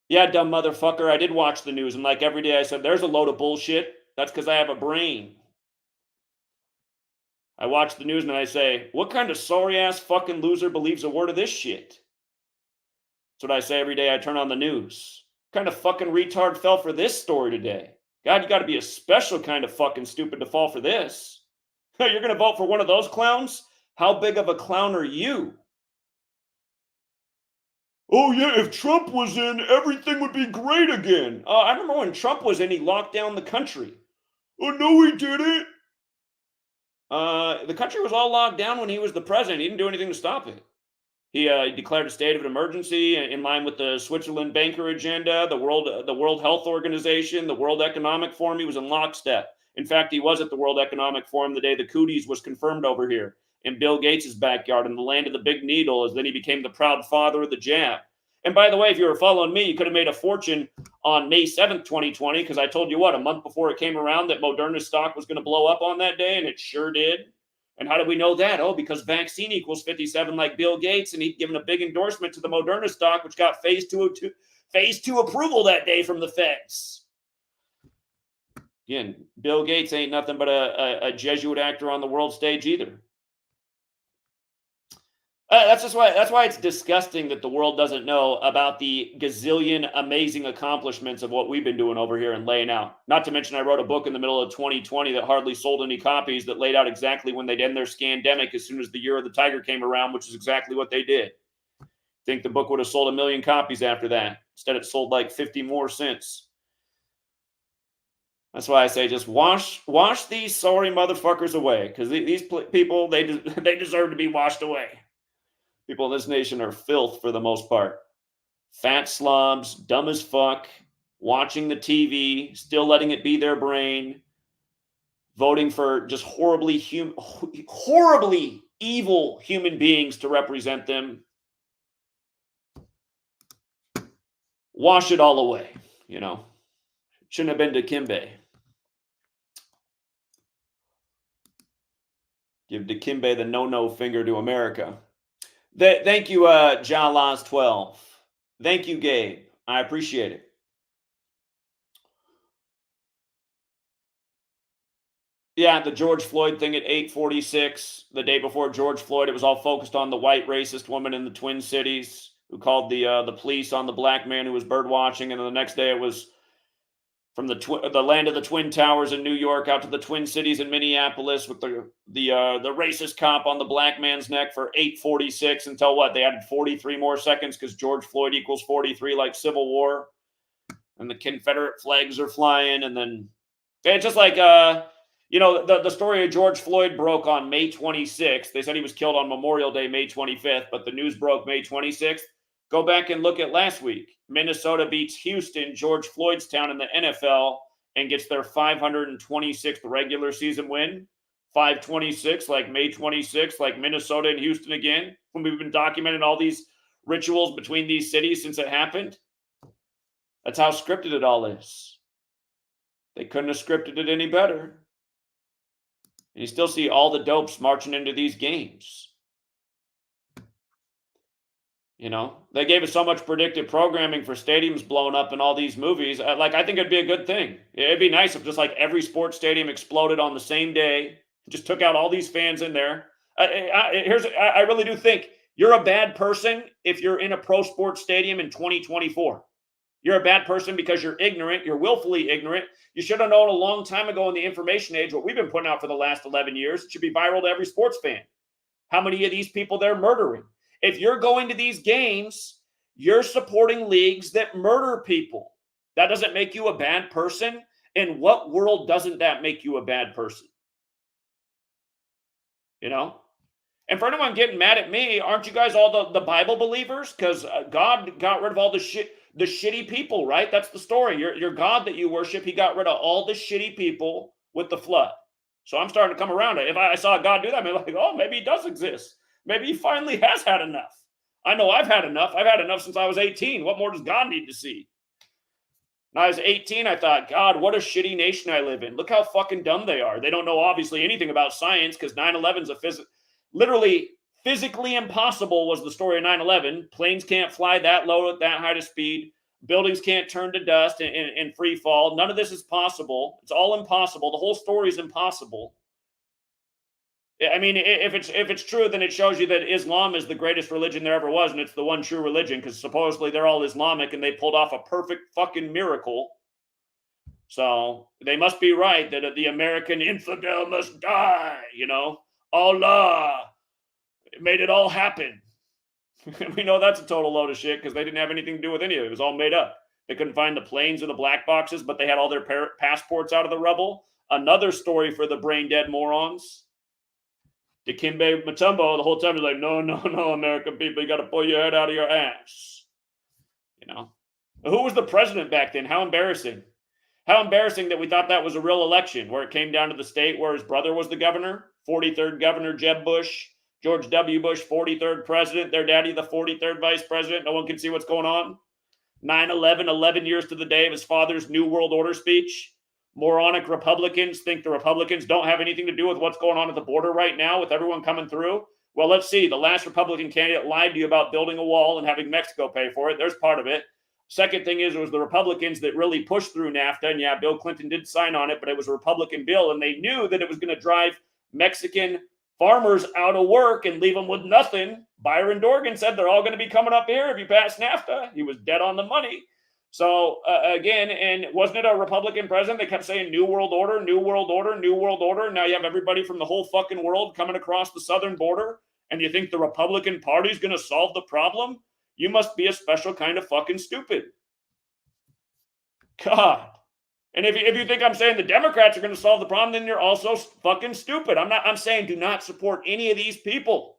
Yeah, dumb motherfucker. I did watch the news, and like every day I said, there's a load of bullshit. That's because I have a brain. I watch the news and I say, what kind of sorry-ass fucking loser believes a word of this shit? That's what I say every day I turn on the news. What kind of fucking retard fell for this story today? God, you got to be a special kind of fucking stupid to fall for this. You're going to vote for one of those clowns? How big of a clown are you? Oh, yeah, if Trump was in, everything would be great again. I remember when Trump was in, he locked down the country. Oh, no, he didn't. The country was all locked down when he was the president. He didn't do anything to stop it. He declared a state of an emergency in line with the Switzerland banker agenda, the World Health Organization, the World Economic Forum. He was in lockstep. In fact, he was at the World Economic Forum the day the cooties was confirmed over here in Bill Gates' backyard in the land of the big needle, as then he became the proud father of the jab. And by the way, if you were following me, you could have made a fortune on May 7th, 2020, because I told you what, a month before it came around that Moderna's stock was going to blow up on that day, and it sure did. And how did we know that? Oh, because vaccine equals 57 like Bill Gates, and he'd given a big endorsement to the Moderna stock, which got phase 2 phase 2 approval that day from the feds. Again, Bill Gates ain't nothing but a Jesuit actor on the world stage either. That's why it's disgusting that the world doesn't know about the gazillion amazing accomplishments of what we've been doing over here and laying out. Not to mention, I wrote a book in the middle of 2020 that hardly sold any copies that laid out exactly when they'd end their scandemic as soon as the year of the tiger came around, which is exactly what they did. I think the book would have sold 1 million copies after that. Instead, it sold like 50 more since. That's why I say just wash these sorry motherfuckers away, because these people, they deserve to be washed away. People in this nation are filth for the most part. Fat slobs, dumb as fuck, watching the TV, still letting it be their brain, voting for just horribly evil human beings to represent them. Wash it all away, you know. Shouldn't have been Dikembe. Give Dikembe the no-no finger to America. Thank you, Jalas12. Thank you, Gabe. I appreciate it. Yeah, the George Floyd thing at 8:46, the day before George Floyd, it was all focused on the white racist woman in the Twin Cities who called the police on the black man who was bird watching, and then the next day it was from the land of the Twin Towers in New York out to the Twin Cities in Minneapolis with the racist cop on the black man's neck for 8:46 until what? They added 43 more seconds because George Floyd equals 43 like Civil War. And the Confederate flags are flying. And then it's just like, the story of George Floyd broke on May 26th. They said he was killed on Memorial Day, May 25th, but the news broke May 26th. Go back and look at last week. Minnesota beats Houston, George Floyd's town in the NFL, and gets their 526th regular season win. 526, like May 26th, like Minnesota and Houston again. When we've been documenting all these rituals between these cities since it happened. That's how scripted it all is. They couldn't have scripted it any better. And you still see all the dopes marching into these games. You know, they gave us so much predictive programming for stadiums blowing up in all these movies. I think it'd be a good thing. It'd be nice if just like every sports stadium exploded on the same day, just took out all these fans in there. I really do think you're a bad person if you're in a pro sports stadium in 2024. You're a bad person because you're ignorant. You're willfully ignorant. You should have known a long time ago in the information age what we've been putting out for the last 11 years. It should be viral to every sports fan. How many of these people they're murdering? If you're going to these games, you're supporting leagues that murder people. That doesn't make you a bad person. In what world doesn't that make you a bad person? You know? And for anyone getting mad at me, aren't you guys all the Bible believers? Because God got rid of all the shitty people, right? That's the story. Your God that you worship, he got rid of all the shitty people with the flood. So I'm starting to come around it. If I saw God do that, I'm like, oh, maybe he does exist. Maybe he finally has had enough. I know I've had enough. I've had enough since I was 18. What more does God need to see? When I was 18, I thought, God, what a shitty nation I live in. Look how fucking dumb they are. They don't know obviously anything about science because 9/11's literally physically impossible was the story of 9/11. Planes can't fly that low at that height of speed. Buildings can't turn to dust in free fall. None of this is possible. It's all impossible. The whole story is impossible. I mean, if it's true, then it shows you that Islam is the greatest religion there ever was, and it's the one true religion, because supposedly they're all Islamic, and they pulled off a perfect fucking miracle. So they must be right that the American infidel must die, you know? Allah made it all happen. We know that's a total load of shit, because they didn't have anything to do with any of it. It was all made up. They couldn't find the planes or the black boxes, but they had all their passports out of the rubble. Another story for the brain-dead morons. Dikembe Mutombo the whole time is like, no, American people, you got to pull your head out of your ass. You know? Who was the president back then? How embarrassing. How embarrassing that we thought that was a real election, where it came down to the state where his brother was the governor. 43rd governor, Jeb Bush. George W. Bush, 43rd president. Their daddy, the 43rd vice president. No one can see what's going on. 9/11, 11 years to the day of his father's New World Order speech. Moronic Republicans think the Republicans don't have anything to do with what's going on at the border right now with everyone coming through. Well, let's see. The last Republican candidate lied to you about building a wall and having Mexico pay for it. There's part of it. Second thing is, it was the Republicans that really pushed through NAFTA. And yeah, Bill Clinton did sign on it, but it was a Republican bill. And they knew that it was going to drive Mexican farmers out of work and leave them with nothing. Byron Dorgan said they're all going to be coming up here if you pass NAFTA. He was dead on the money. So again, and wasn't it a Republican president that kept saying New World Order, New World Order, New World Order? Now you have everybody from the whole fucking world coming across the southern border, and you think the Republican Party is going to solve the problem? You must be a special kind of fucking stupid. God. And if you think I'm saying the Democrats are going to solve the problem, then you're also fucking stupid. I'm saying do not support any of these people.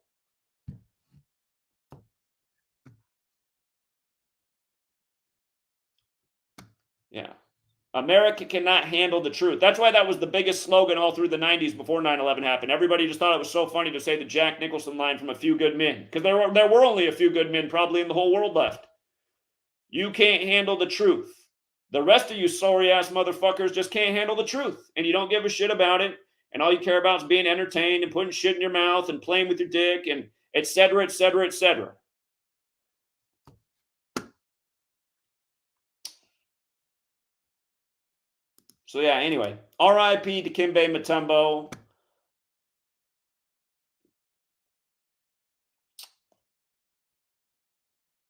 Yeah. America cannot handle the truth. That's why that was the biggest slogan all through the 90s before 9/11 happened. Everybody just thought it was so funny to say the Jack Nicholson line from A Few Good Men, because there were only a few good men probably in the whole world left. You can't handle the truth. The rest of you sorry-ass motherfuckers just can't handle the truth, and you don't give a shit about it, and all you care about is being entertained and putting shit in your mouth and playing with your dick and et cetera, et cetera, et cetera. So yeah, anyway, R.I.P. Dikembe Mutombo.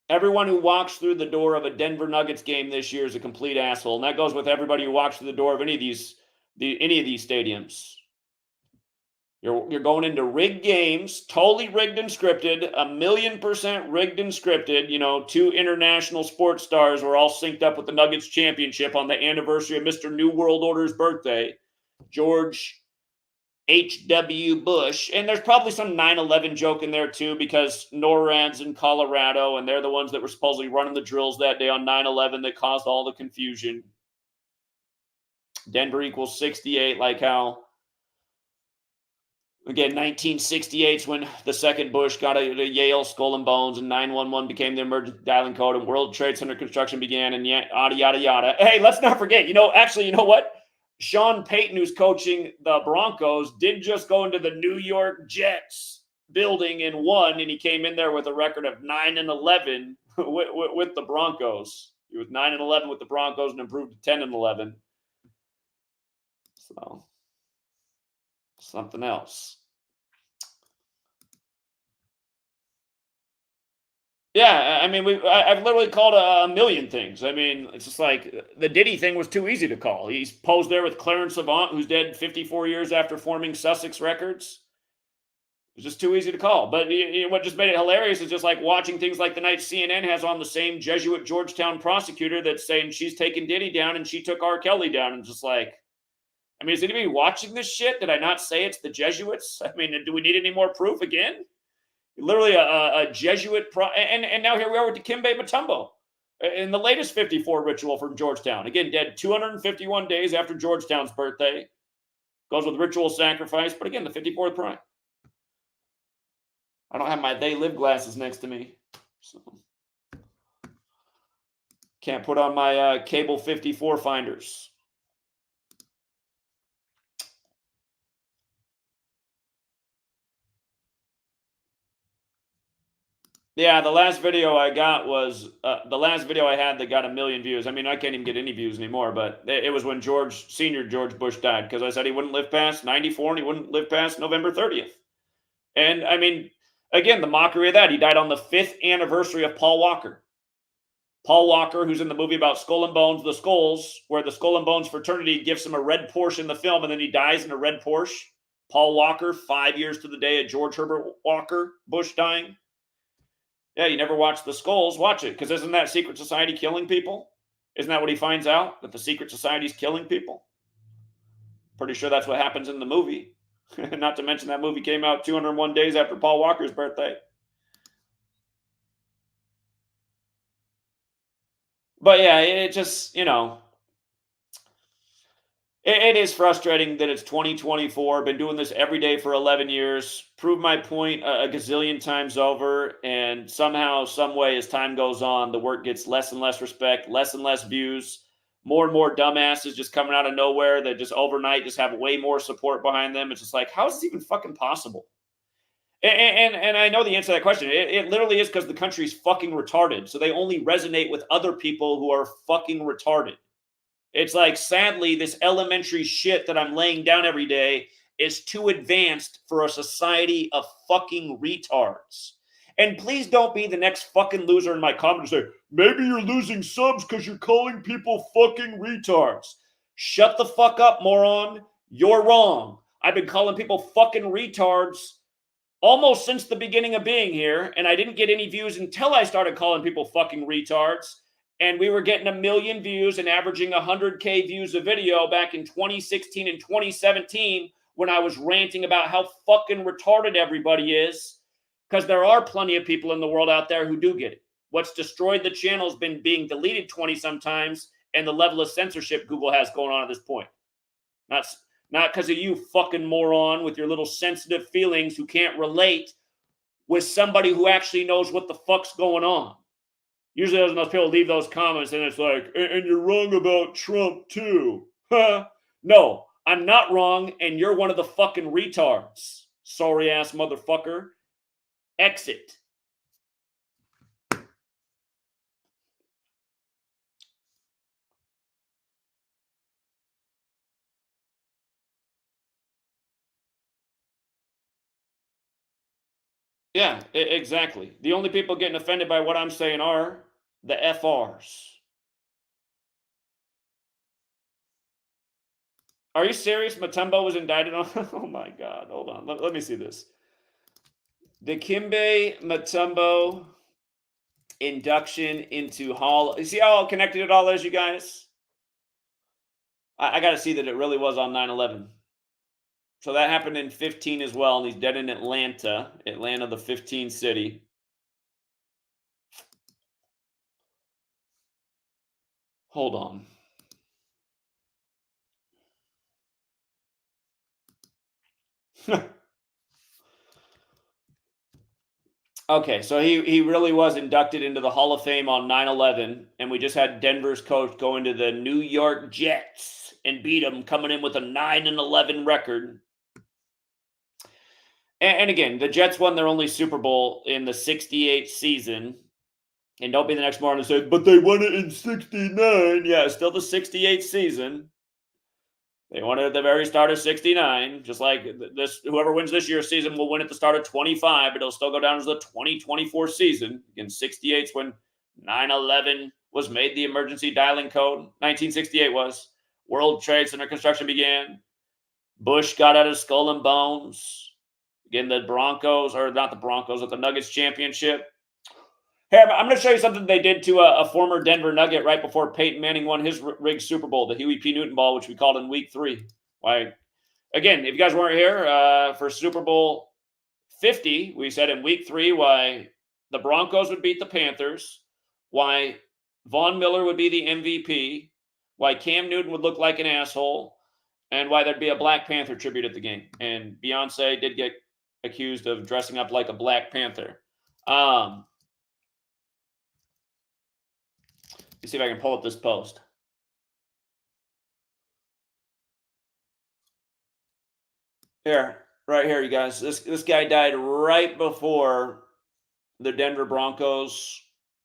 Everyone who walks through the door of a Denver Nuggets game this year is a complete asshole, and that goes with everybody who walks through the door of any of these stadiums. You're going into rigged games, totally rigged and scripted, 1,000,000% rigged and scripted. You know, 2 international sports stars were all synced up with the Nuggets championship on the anniversary of Mr. New World Order's birthday, George H.W. Bush. And there's probably some 9/11 joke in there too, because NORAD's in Colorado, and they're the ones that were supposedly running the drills that day on 9/11 that caused all the confusion. Denver equals 68, like how, again, 1968 is when the second Bush got a Yale skull and bones, and 911 became the emergency dialing code, and World Trade Center construction began, and yada, yada, yada. Hey, let's not forget, you know what? Sean Payton, who's coaching the Broncos, did just go into the New York Jets building and won, and he came in there with a record of 9-11 with the Broncos. He was 9-11 with the Broncos and improved to 10-11. So, something else. Yeah, I mean, I've literally called a million things. I mean, it's just like the Diddy thing was too easy to call. He's posed there with Clarence Avant, who's dead 54 years after forming Sussex Records. It's just too easy to call. But what just made it hilarious is just like watching things like the night CNN has on the same Jesuit Georgetown prosecutor that's saying she's taking Diddy down and she took R. Kelly down. And just like, I mean, is anybody watching this shit? Did I not say it's the Jesuits? I mean, do we need any more proof again? Literally a Jesuit, and now here we are with Dikembe Mutombo in the latest 54 ritual from Georgetown. Again, dead 251 days after Georgetown's birthday. Goes with ritual sacrifice, but again, the 54th prime. I don't have my They Live glasses next to me, so can't put on my cable 54 finders. Yeah, the last video I got was the last video I had that got 1 million views. I mean, I can't even get any views anymore, but it was when Senior George Bush died, because I said he wouldn't live past 94 and he wouldn't live past November 30th. And I mean, again, the mockery of that, he died on the 5th anniversary of Paul Walker. Paul Walker, who's in the movie about Skull and Bones, The Skulls, where the Skull and Bones fraternity gives him a red Porsche in the film, and then he dies in a red Porsche. Paul Walker, 5 years to the day of George Herbert Walker Bush dying. Yeah, you never watched The Skulls? Watch it, because isn't that secret society killing people? Isn't that what he finds out? That the secret society's killing people? Pretty sure that's what happens in the movie. Not to mention that movie came out 201 days after Paul Walker's birthday. But yeah, it just, you know, it is frustrating that it's 2024. Been doing this every day for 11 years. Proved my point a gazillion times over. And somehow, some way, as time goes on, the work gets less and less respect, less and less views. More and more dumbasses just coming out of nowhere that just overnight just have way more support behind them. It's just like, how is this even fucking possible? And I know the answer to that question. It literally is because the country's fucking retarded. So they only resonate with other people who are fucking retarded. It's like, sadly, this elementary shit that I'm laying down every day is too advanced for a society of fucking retards. And please don't be the next fucking loser in my comment and say, maybe you're losing subs because you're calling people fucking retards. Shut the fuck up, moron. You're wrong. I've been calling people fucking retards almost since the beginning of being here, and I didn't get any views until I started calling people fucking retards. And we were getting 1 million views and averaging 100K views a video back in 2016 and 2017 when I was ranting about how fucking retarded everybody is, because there are plenty of people in the world out there who do get it. What's destroyed the channel has been being deleted 20 sometimes and the level of censorship Google has going on at this point. Not because of you fucking moron with your little sensitive feelings who can't relate with somebody who actually knows what the fuck's going on. Usually those people leave those comments and it's like, and you're wrong about Trump too. Huh? No, I'm not wrong and you're one of the fucking retards. Sorry ass motherfucker. Exit. Yeah, exactly. The only people getting offended by what I'm saying are the FRs. Are you serious? Mutombo was indicted on. Oh my God. Hold on. Let me see this. Dikembe Mutombo induction into Hall. You see how connected it all is, you guys? I got to see that it really was on 9/11. So that happened in 15 as well, and he's dead in Atlanta. Atlanta, the 15 city. Hold on. Okay, so he really was inducted into the Hall of Fame on 9/11, and we just had Denver's coach go into the New York Jets and beat them, coming in with a 9-11 record. And again, the Jets won their only Super Bowl in the 68 season. And don't be the next morning and say, but they won it in 69. Yeah, still the 68 season. They won it at the very start of 69. Just like this, whoever wins this year's season will win at the start of 25, but it'll still go down as the 2024 season. Again, 68's when 9/11 was made the emergency dialing code. 1968 was. World Trade Center construction began. Bush got out of Skull and Bones. Again, the Broncos, or not the Broncos, but the Nuggets championship. Hey, I'm going to show you something they did to a former Denver Nugget right before Peyton Manning won his rigged Super Bowl, the Huey P. Newton ball, which we called in week 3. Why? Again, if you guys weren't here for Super Bowl 50, we said in week 3 why the Broncos would beat the Panthers, why Von Miller would be the MVP, why Cam Newton would look like an asshole, and why there'd be a Black Panther tribute at the game. And Beyonce did get accused of dressing up like a Black Panther. Let's see if I can pull up this post. Here, right here, you guys. This guy died right before the Denver Broncos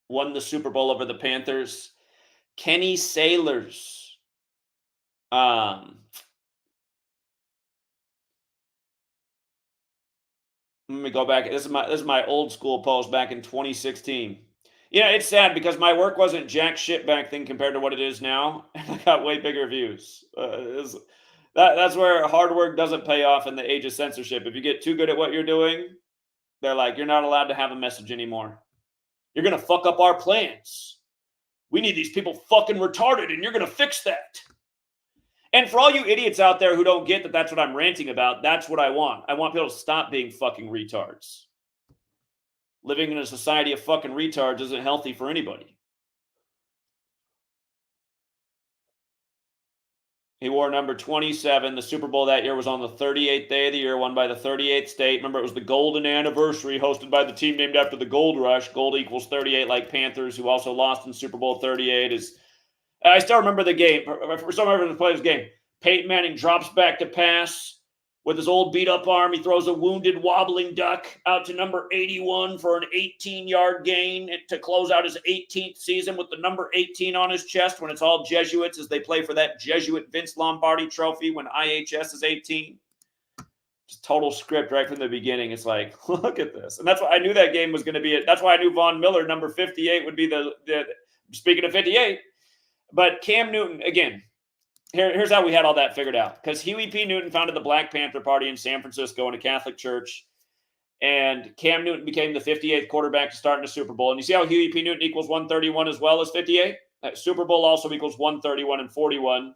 won the Super Bowl over the Panthers. Kenny Sailors. Let me go back. This is my old school post back in 2016. Yeah, it's sad because my work wasn't jack shit back then compared to what it is now. I got way bigger views. That's where hard work doesn't pay off in the age of censorship. If you get too good at what you're doing, they're like, you're not allowed to have a message anymore. You're going to fuck up our plans. We need these people fucking retarded, and you're going to fix that. And for all you idiots out there who don't get that that's what I'm ranting about, that's what I want. I want people to stop being fucking retards. Living in a society of fucking retards isn't healthy for anybody. He wore number 27. The Super Bowl that year was on the 38th day of the year, won by the 38th state. Remember, it was the golden anniversary, hosted by the team named after the Gold Rush. Gold equals 38, like Panthers, who also lost in Super Bowl 38. I still remember the game. I still remember the player's game. Peyton Manning drops back to pass. with his old beat-up arm. He throws a wounded wobbling duck out to number 81 for an 18-yard gain to close out his 18th season with the number 18 on his chest when it's all Jesuits as they play for that Jesuit Vince Lombardi trophy when IHS is 18. Just total script right from the beginning. It's like, look at this. And that's why I knew that game was going to be it. That's why I knew Von Miller, number 58, would be the speaking of 58. But Cam Newton, again, here's how we had all that figured out. Because Huey P. Newton founded the Black Panther Party in San Francisco in a Catholic church. And Cam Newton became the 58th quarterback to start in the Super Bowl. And you see how Huey P. Newton equals 131 as well as 58? That Super Bowl also equals 131 and 41,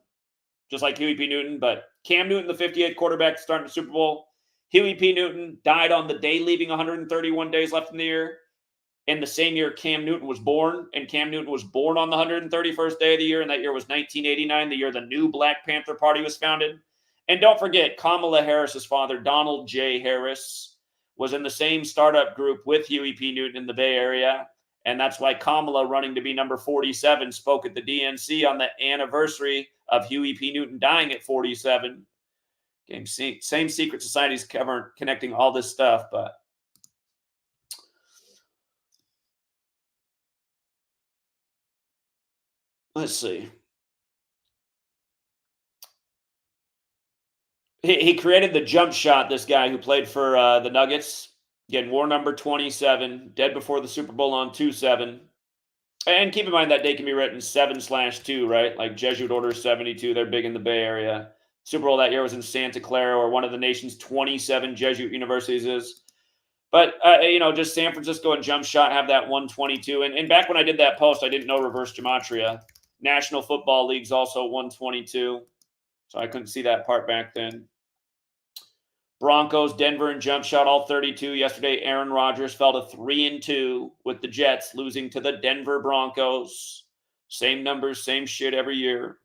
just like Huey P. Newton. But Cam Newton, the 58th quarterback to start in the Super Bowl. Huey P. Newton died on the day leaving 131 days left in the year. And the same year Cam Newton was born, and Cam Newton was born on the 131st day of the year, and that year was 1989, the year the new Black Panther Party was founded. And don't forget, Kamala Harris's father, Donald J. Harris, was in the same startup group with Huey P. Newton in the Bay Area, and that's why Kamala, running to be number 47, spoke at the DNC on the anniversary of Huey P. Newton dying at 47. Same secret societies connecting all this stuff, but let's see. He created the jump shot, this guy who played for the Nuggets. Again, wore number 27, dead before the Super Bowl on 2-7. And keep in mind that date can be written 7/2, right? Like Jesuit Order 72, they're big in the Bay Area. Super Bowl that year was in Santa Clara, where one of the nation's 27 Jesuit universities is. But, just San Francisco and jump shot have that 122. And back when I did that post, I didn't know reverse gematria. National Football League's also 122. So I couldn't see that part back then. Broncos, Denver, and jump shot, all 32. Yesterday, Aaron Rodgers fell to 3-2 with the Jets, losing to the Denver Broncos. Same numbers, same shit every year.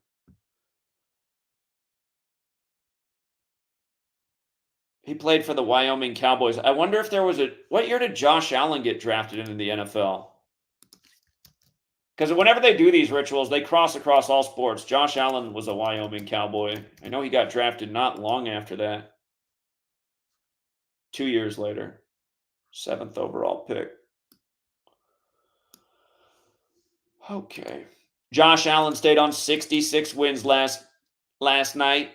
He played for the Wyoming Cowboys. I wonder if there was what year did Josh Allen get drafted into the NFL? Because whenever they do these rituals, they cross across all sports. Josh Allen was a Wyoming Cowboy. I know he got drafted not long after that. 2 years later. 7th overall pick. Okay. Josh Allen stayed on 66 wins last night.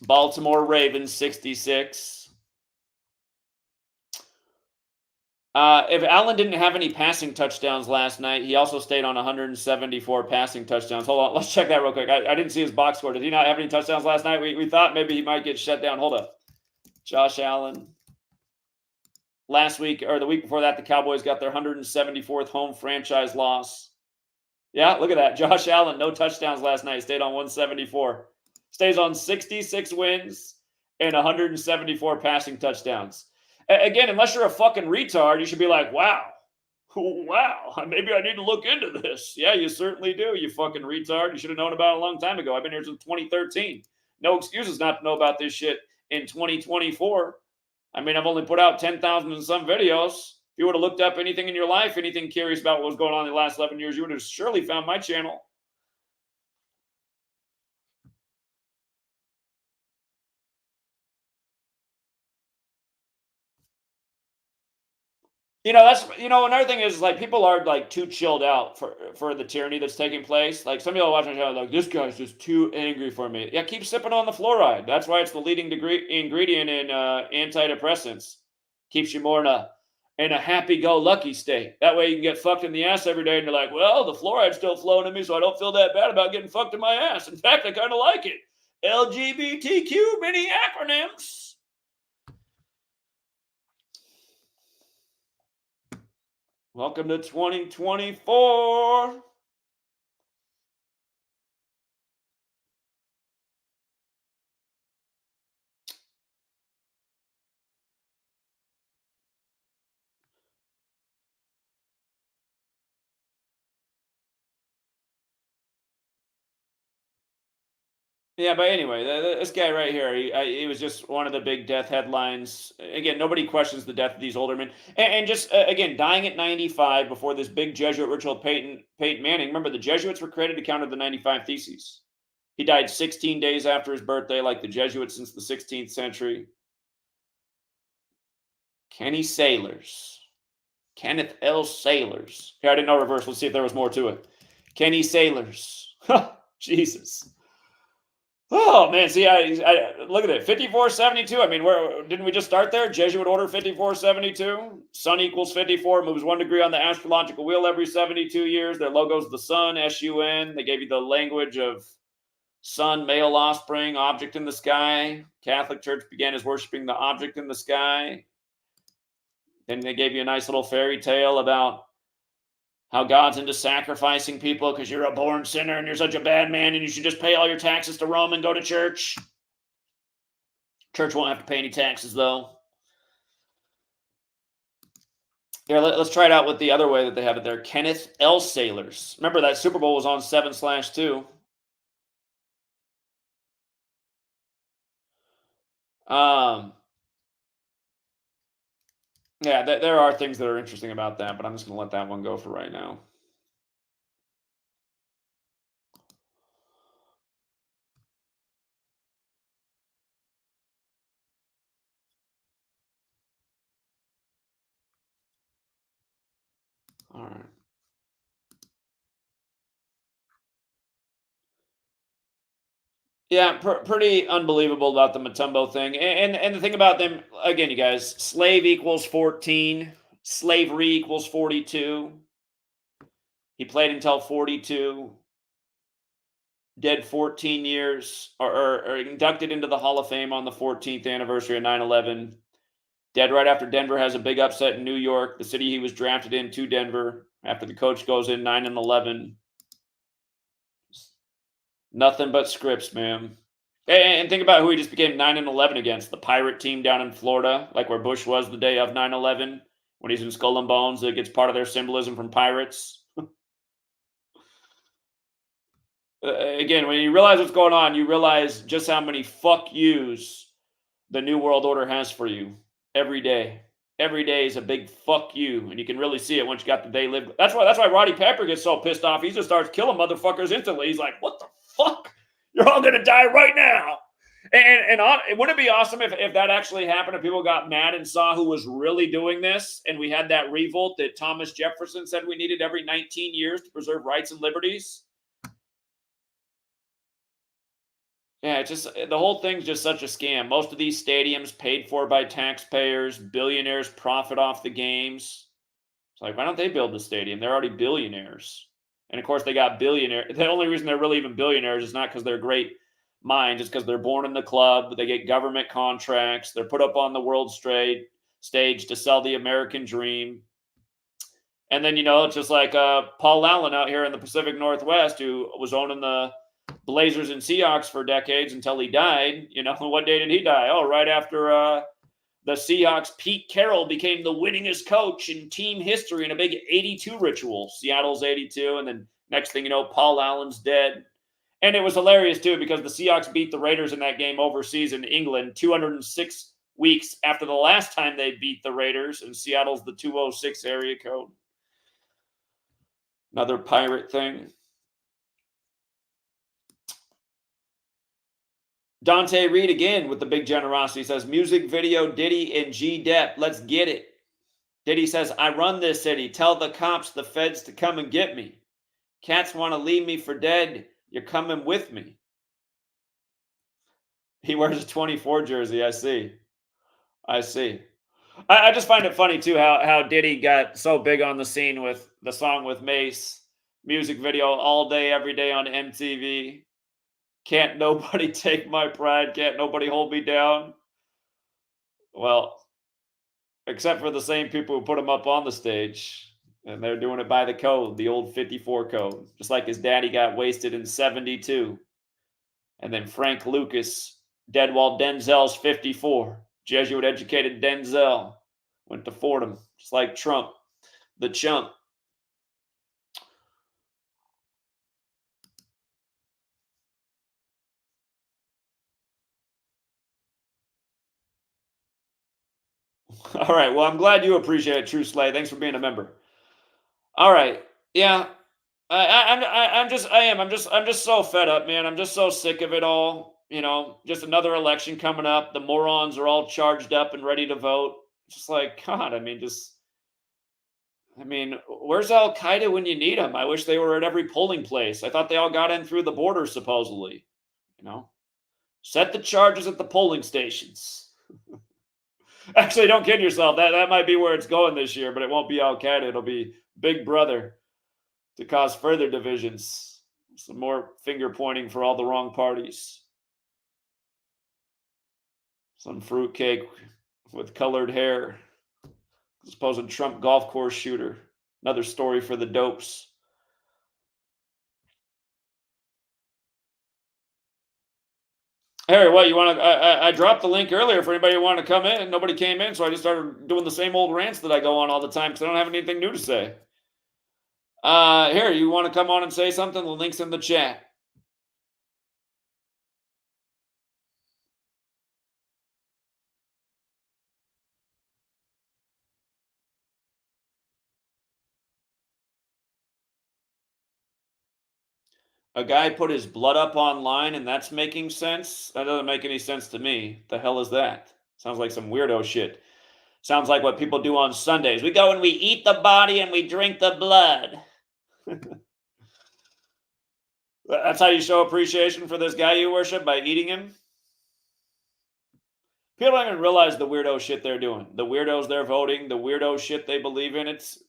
Baltimore Ravens 66. If Allen didn't have any passing touchdowns last night, he also stayed on 174 passing touchdowns. Hold on, let's check that real quick. I didn't see his box score. Did he not have any touchdowns last night? We thought maybe he might get shut down. Hold up. Josh Allen. Last week, or the week before that, the Cowboys got their 174th home franchise loss. Yeah, look at that. Josh Allen, no touchdowns last night. Stayed on 174. Stays on 66 wins and 174 passing touchdowns. Again, unless you're a fucking retard, you should be like, wow, maybe I need to look into this. Yeah, you certainly do, you fucking retard. You should have known about it a long time ago. I've been here since 2013. No excuses not to know about this shit in 2024. I mean, I've only put out 10,000 and some videos. If you would have looked up anything in your life, anything curious about what was going on in the last 11 years, you would have surely found my channel. Another thing is, like, people are like too chilled out for the tyranny that's taking place. Like, some people watching the show like, this guy's just too angry for me. Yeah, keep sipping on the fluoride. That's why it's the leading ingredient in antidepressants. Keeps you more in a happy-go-lucky state. That way you can get fucked in the ass every day and you're like, well, the fluoride's still flowing in me, so I don't feel that bad about getting fucked in my ass. In fact, I kind of like it. LGBTQ, many acronyms. Welcome to 2024. Yeah, but anyway, this guy right here, he was just one of the big death headlines. Again, nobody questions the death of these older men. And just, again, dying at 95 before this big Jesuit ritual, Peyton Manning. Remember, the Jesuits were created to counter the 95 Theses. He died 16 days after his birthday, like the Jesuits since the 16th century. Kenny Sailors. Kenneth L. Sailors. Here, I didn't know reverse. Let's see if there was more to it. Kenny Sailors. Jesus. Oh man, see, I look at it. 5472. I mean, where didn't we just start there? Jesuit order 5472. Sun equals 54, moves 1 degree on the astrological wheel every 72 years. Their logo's the sun, S-U-N. They gave you the language of sun, male offspring, object in the sky. Catholic Church began as worshiping the object in the sky. Then they gave you a nice little fairy tale about how God's into sacrificing people because you're a born sinner and you're such a bad man and you should just pay all your taxes to Rome and go to church. Church won't have to pay any taxes, though. Here, let's try it out with the other way that they have it there. Kenneth L. Sailors. Remember that Super Bowl was on 7/2. Yeah, there are things that are interesting about that, but I'm just going to let that one go for right now. All right. Yeah, pretty unbelievable about the Mutombo thing. And the thing about them, again, you guys, slave equals 14, slavery equals 42. He played until 42, dead 14 years, or inducted into the Hall of Fame on the 14th anniversary of 9/11. Dead right after Denver has a big upset in New York, the city he was drafted in, to Denver, after the coach goes in 9-11. Nothing but scripts, man. And think about who he just became 9-11 against. The pirate team down in Florida, like where Bush was the day of 9/11, when he's in Skull and Bones. That gets part of their symbolism from pirates. Again, when you realize what's going on, you realize just how many fuck yous the New World Order has for you every day. Every day is a big fuck you, and you can really see it once you got the day lived. That's why Roddy Pepper gets so pissed off. He just starts killing motherfuckers instantly. He's like, "What the fuck? You're all gonna die right now." And wouldn't it be awesome if that actually happened, if people got mad and saw who was really doing this, and we had that revolt that Thomas Jefferson said we needed every 19 years to preserve rights and liberties? Yeah, it's just the whole thing's just such a scam. Most of these stadiums paid for by taxpayers, billionaires profit off the games. It's like, why don't they build the stadium? They're already billionaires. And of course, they got billionaires. The only reason they're really even billionaires is not because they're great minds, it's because they're born in the club. They get government contracts. They're put up on the world stage to sell the American dream. And then, it's just like Paul Allen out here in the Pacific Northwest, who was owning the Blazers and Seahawks for decades until he died. What day did he die? Oh, right after the Seahawks, Pete Carroll became the winningest coach in team history in a big 82 ritual. Seattle's 82, and then next thing you know, Paul Allen's dead. And it was hilarious, too, because the Seahawks beat the Raiders in that game overseas in England 206 weeks after the last time they beat the Raiders, and Seattle's the 206 area code. Another pirate thing. Dante Reed again with the big generosity says, music video Diddy and G Depp. Let's get it. Diddy says, I run this city. Tell the cops, the feds to come and get me. Cats want to leave me for dead. You're coming with me. He wears a 24 jersey. I see. I just find it funny, too, how Diddy got so big on the scene with the song with Mace. Music video all day, every day on MTV. Can't nobody take my pride. Can't nobody hold me down. Well, except for the same people who put him up on the stage. And they're doing it by the code, the old 54 code. Just like his daddy got wasted in 72. And then Frank Lucas, dead while Denzel's 54. Jesuit-educated Denzel went to Fordham, just like Trump, the chump. All right. Well, I'm glad you appreciate it, True Slay. Thanks for being a member. All right. Yeah. I'm just so fed up, man. I'm just so sick of it all. Just another election coming up. The morons are all charged up and ready to vote. Just like God. Where's Al Qaeda when you need them? I wish they were at every polling place. I thought they all got in through the border, supposedly. You know, set the charges at the polling stations. Actually, don't kid yourself. That might be where it's going this year, but it won't be Al Qaeda. It'll be Big Brother to cause further divisions. Some more finger pointing for all the wrong parties. Some fruitcake with colored hair. Supposed Trump golf course shooter. Another story for the dopes. Harry, what you want to? I dropped the link earlier for anybody who wanted to come in. Nobody came in, so I just started doing the same old rants that I go on all the time because I don't have anything new to say. Here, you want to come on and say something? The link's in the chat. A guy put his blood up online and that's making sense? That doesn't make any sense to me. The hell is that? Sounds like some weirdo shit. Sounds like what people do on Sundays. We go and we eat the body and we drink the blood. That's how you show appreciation for this guy you worship, by eating him? People don't even realize the weirdo shit they're doing. The weirdos they're voting, the weirdo shit they believe in. It's,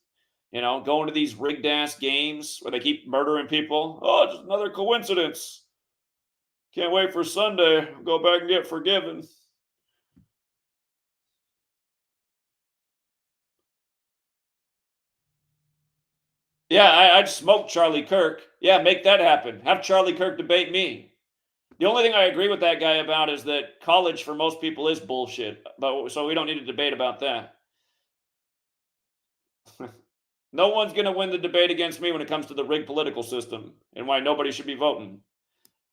going to these rigged ass games where they keep murdering people. Oh, just another coincidence. Can't wait for Sunday. Go back and get forgiven. Yeah, I'd smoke Charlie Kirk. Yeah, make that happen. Have Charlie Kirk debate me. The only thing I agree with that guy about is that college for most people is bullshit. But so we don't need a debate about that. No one's going to win the debate against me when it comes to the rigged political system and why nobody should be voting.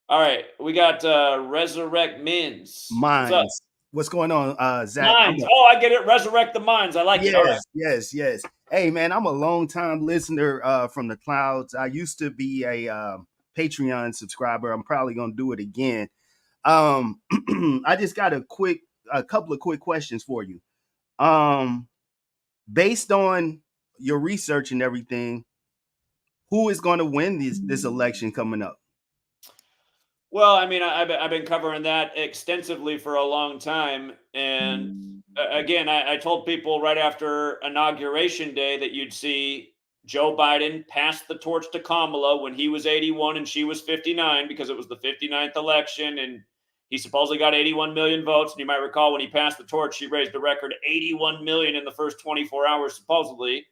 All right, we got Resurrect Mins. Minds. What's going on, Zach? Minds. Oh, I get it. Resurrect the minds. I like it. All right. Yes. Hey, man, I'm a long-time listener from the clouds. I used to be a Patreon subscriber. I'm probably going to do it again. I just got a couple of quick questions for you. Based on your research and everything, who is going to win this election coming up? Well, I've been covering that extensively for a long time. And again, I told people right after Inauguration Day that you'd see Joe Biden pass the torch to Kamala when he was 81 and she was 59, because it was the 59th election. And he supposedly got 81 million votes. And you might recall when he passed the torch, she raised a record 81 million in the first 24 hours, supposedly.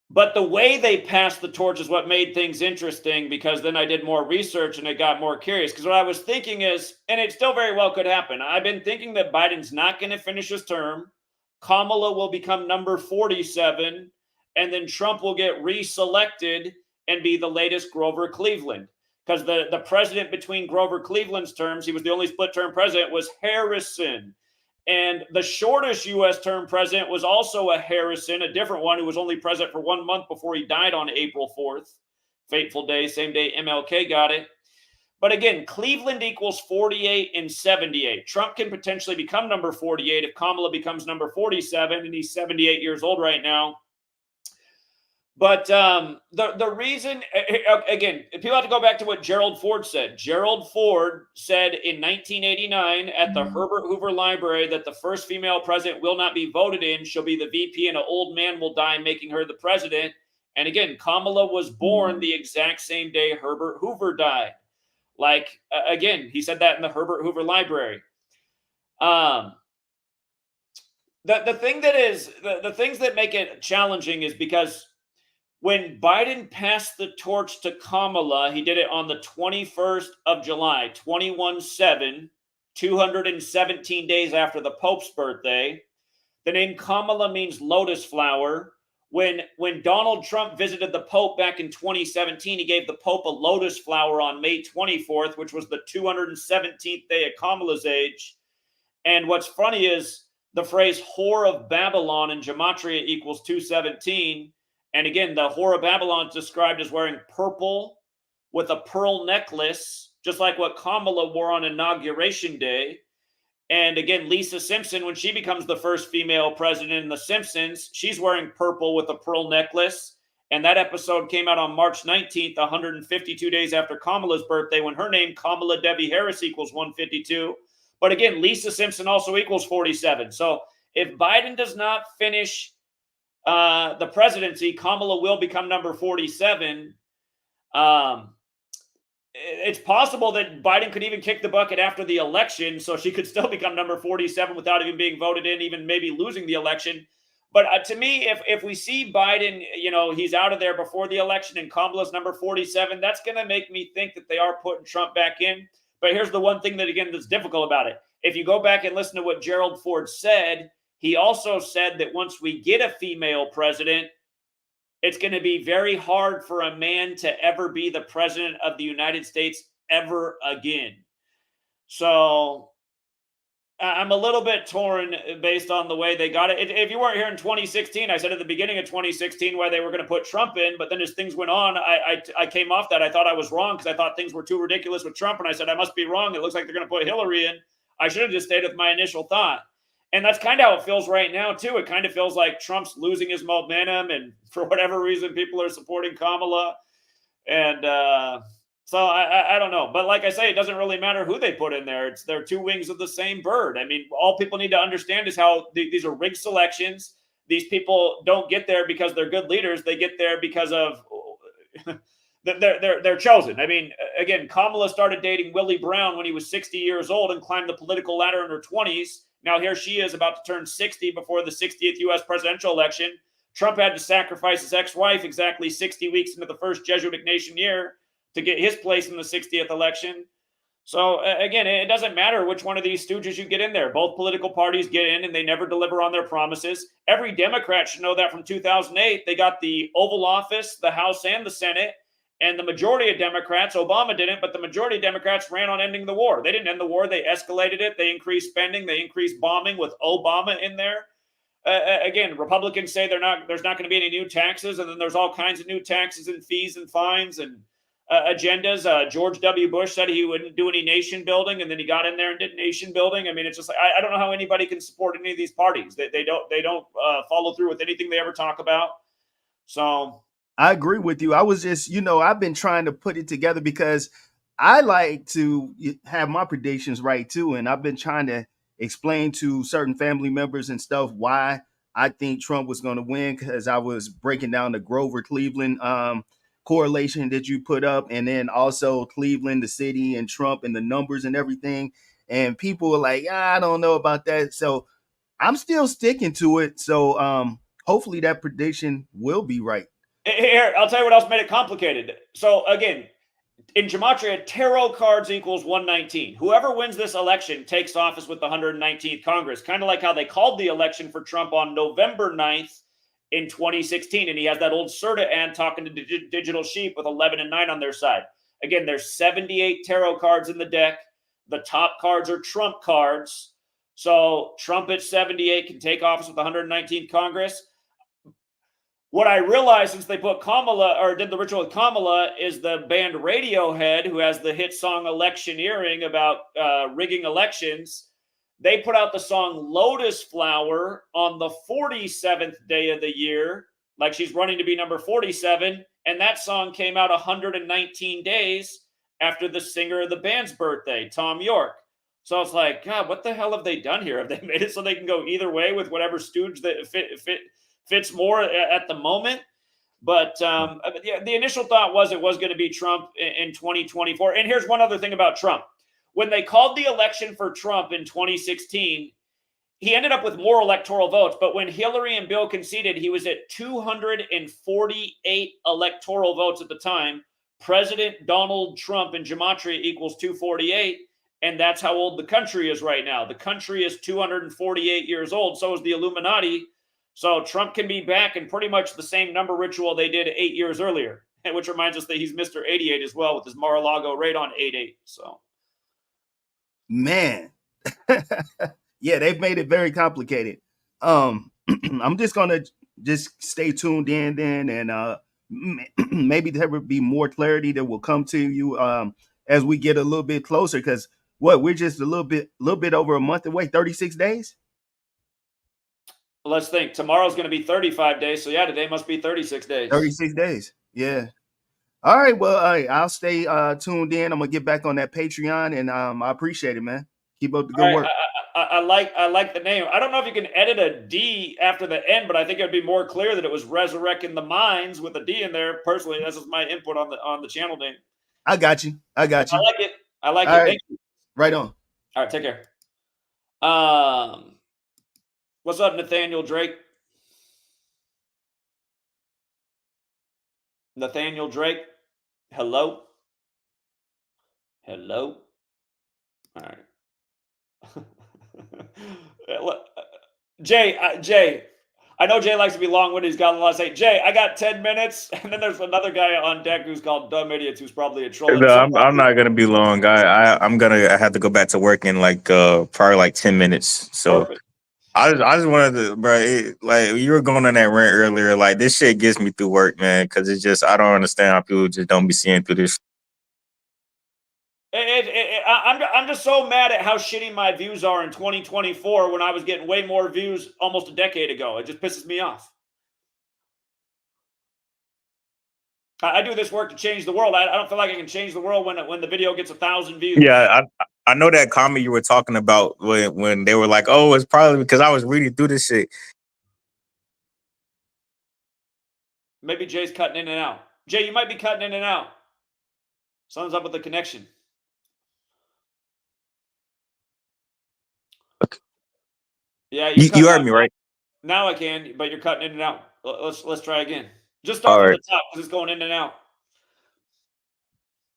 But the way they passed the torch is what made things interesting, because then I did more research and it got more curious. Because what I was thinking is, and it still very well could happen, I've been thinking that Biden's not going to finish his term. Kamala will become number 47, and then Trump will get reselected and be the latest Grover Cleveland. Because the president between Grover Cleveland's terms, he was the only split term president, was Harrison. And the shortest U.S. term president was also a Harrison, a different one, who was only president for 1 month before he died on April 4th. Fateful day, same day MLK got it. But again, Cleveland equals 48 and 78. Trump can potentially become number 48 if Kamala becomes number 47, and he's 78 years old right now. But the reason, again, people have to go back to what Gerald Ford said. Gerald Ford said in 1989 at the Herbert Hoover Library that the first female president will not be voted in. She'll be the VP, and an old man will die, making her the president. And again, Kamala was born the exact same day Herbert Hoover died. Again, he said that in the Herbert Hoover Library. The thing that is, the things that make it challenging is because when Biden passed the torch to Kamala, he did it on the 21st of July, 21/7, 217 days after the Pope's birthday. The name Kamala means lotus flower. When Donald Trump visited the Pope back in 2017, he gave the Pope a lotus flower on May 24th, which was the 217th day of Kamala's age. And what's funny is the phrase whore of Babylon in Gematria equals 217. And again, the Whore of Babylon is described as wearing purple with a pearl necklace, just like what Kamala wore on Inauguration Day. And again, Lisa Simpson, when she becomes the first female president in The Simpsons, she's wearing purple with a pearl necklace. And that episode came out on March 19th, 152 days after Kamala's birthday, when her name, Kamala Debbie Harris, equals 152. But again, Lisa Simpson also equals 47. So if Biden does not finish the presidency, Kamala will become number 47. It's possible that Biden could even kick the bucket after the election, so she could still become number 47 without even being voted in, even maybe losing the election. But to me, if we see Biden, he's out of there before the election and Kamala's number 47, that's going to make me think that they are putting Trump back in. But here's the one thing that, again, that's difficult about it. If you go back and listen to what Gerald Ford said, he also said that once we get a female president, it's going to be very hard for a man to ever be the president of the United States ever again. So I'm a little bit torn based on the way they got it. If you weren't here in 2016, I said at the beginning of 2016 why they were going to put Trump in, but then as things went on, I came off that. I thought I was wrong because I thought things were too ridiculous with Trump, and I said I must be wrong. It looks like they're going to put Hillary in. I should have just stayed with my initial thought. And that's kind of how it feels right now, too. It kind of feels like Trump's losing his momentum, and for whatever reason, people are supporting Kamala. And so I don't know. But like I say, it doesn't really matter who they put in there. They're two wings of the same bird. I mean, all people need to understand is how these are rigged selections. These people don't get there because they're good leaders. They get there because of they're chosen. I mean, again, Kamala started dating Willie Brown when he was 60 years old and climbed the political ladder in her 20s. Now here she is about to turn 60 before the 60th U.S. presidential election. Trump had to sacrifice his ex-wife exactly 60 weeks into the first Jesuitic nation year to get his place in the 60th election. So again, it doesn't matter which one of these stooges you get in there. Both political parties get in and they never deliver on their promises. Every Democrat should know that from 2008. They got the Oval Office, the House, and the Senate. And the majority of Democrats, Obama didn't, but the majority of Democrats ran on ending the war. They didn't end the war. They escalated it. They increased spending. They increased bombing with Obama in there. Again, Republicans say there's not going to be any new taxes, and then there's all kinds of new taxes and fees and fines and agendas. George W. Bush said he wouldn't do any nation building, and then he got in there and did nation building. I mean, it's just like I don't know how anybody can support any of these parties. They don't follow through with anything they ever talk about. So I agree with you. I was just, I've been trying to put it together because I like to have my predictions right too. And I've been trying to explain to certain family members and stuff why I think Trump was going to win, because I was breaking down the Grover Cleveland correlation that you put up, and then also Cleveland, the city, and Trump and the numbers and everything. And people were like, I don't know about that. So I'm still sticking to it. So hopefully that prediction will be right. Here, I'll tell you what else made it complicated. So again, in Gematria, tarot cards equals 119. Whoever wins this election takes office with the 119th Congress, kind of like how they called the election for Trump on November 9th in 2016. And he has that old Serta ad talking to Digital Sheep with 11 and 9 on their side. Again, there's 78 tarot cards in the deck. The top cards are Trump cards. So Trump at 78 can take office with the 119th Congress. What I realized since they put Kamala, or did the ritual with Kamala, is the band Radiohead, who has the hit song Electioneering about rigging elections. They put out the song Lotus Flower on the 47th day of the year, like she's running to be number 47. And that song came out 119 days after the singer of the band's birthday, Tom York. So it's like, God, what the hell have they done here? Have they made it so they can go either way with whatever stooge that fits more at the moment? But the initial thought was it was going to be Trump in 2024. And here's one other thing about Trump. When they called the election for Trump in 2016, he ended up with more electoral votes. But when Hillary and Bill conceded, he was at 248 electoral votes at the time. President Donald Trump in Gematria equals 248. And that's how old the country is right now. The country is 248 years old. So is the Illuminati. So Trump can be back in pretty much the same number ritual they did 8 years earlier, which reminds us that he's Mr. 88 as well with his Mar-a-Lago rate on 88. So, man, yeah, they've made it very complicated. I'm just going to just stay tuned in then, and maybe there will be more clarity that will come to you as we get a little bit closer. Because we're just a little bit over a month away, 36 days. Let's think. Tomorrow's going to be 35 days. So, yeah, today must be 36 days. 36 days. Yeah. All right. Well, I'll stay tuned in. I'm going to get back on that Patreon, and I appreciate it, man. Keep up the good work. I like the name. I don't know if you can edit a D after the N, but I think it would be more clear that it was Resurrecting the Minds with a D in there. Personally, this is my input on the channel name. I got you. I like it. All it. right. Thank you. Right on. All right. Take care. What's up, Nathaniel Drake? Nathaniel Drake. Hello. All right. Jay, I know Jay likes to be long-winded. He's got a lot to say. Jay, I got 10 minutes, and then there's another guy on deck who's called Dumb Idiots, who's probably a troll. No, I'm not gonna be long. I have to go back to work in like probably like 10 minutes. So Perfect. I just wanted to, bro. Like you were going on that rant earlier. Like this shit gets me through work, man. Because it's just I don't understand how people just don't be seeing through this. I'm just so mad at how shitty my views are in 2024 when I was getting way more views almost a decade ago. It just pisses me off. I do this work to change the world. I don't feel like I can change the world when the video gets 1,000 views. Yeah, I know that comment you were talking about when they were like, oh, it's probably because I was reading through this shit. Maybe Jay's cutting in and out. Jay, you might be cutting in and out. Something's up with the connection. Yeah, you heard me, right? Now I can, but you're cutting in and out. Let's try again. Just start from the top because it's going in and out.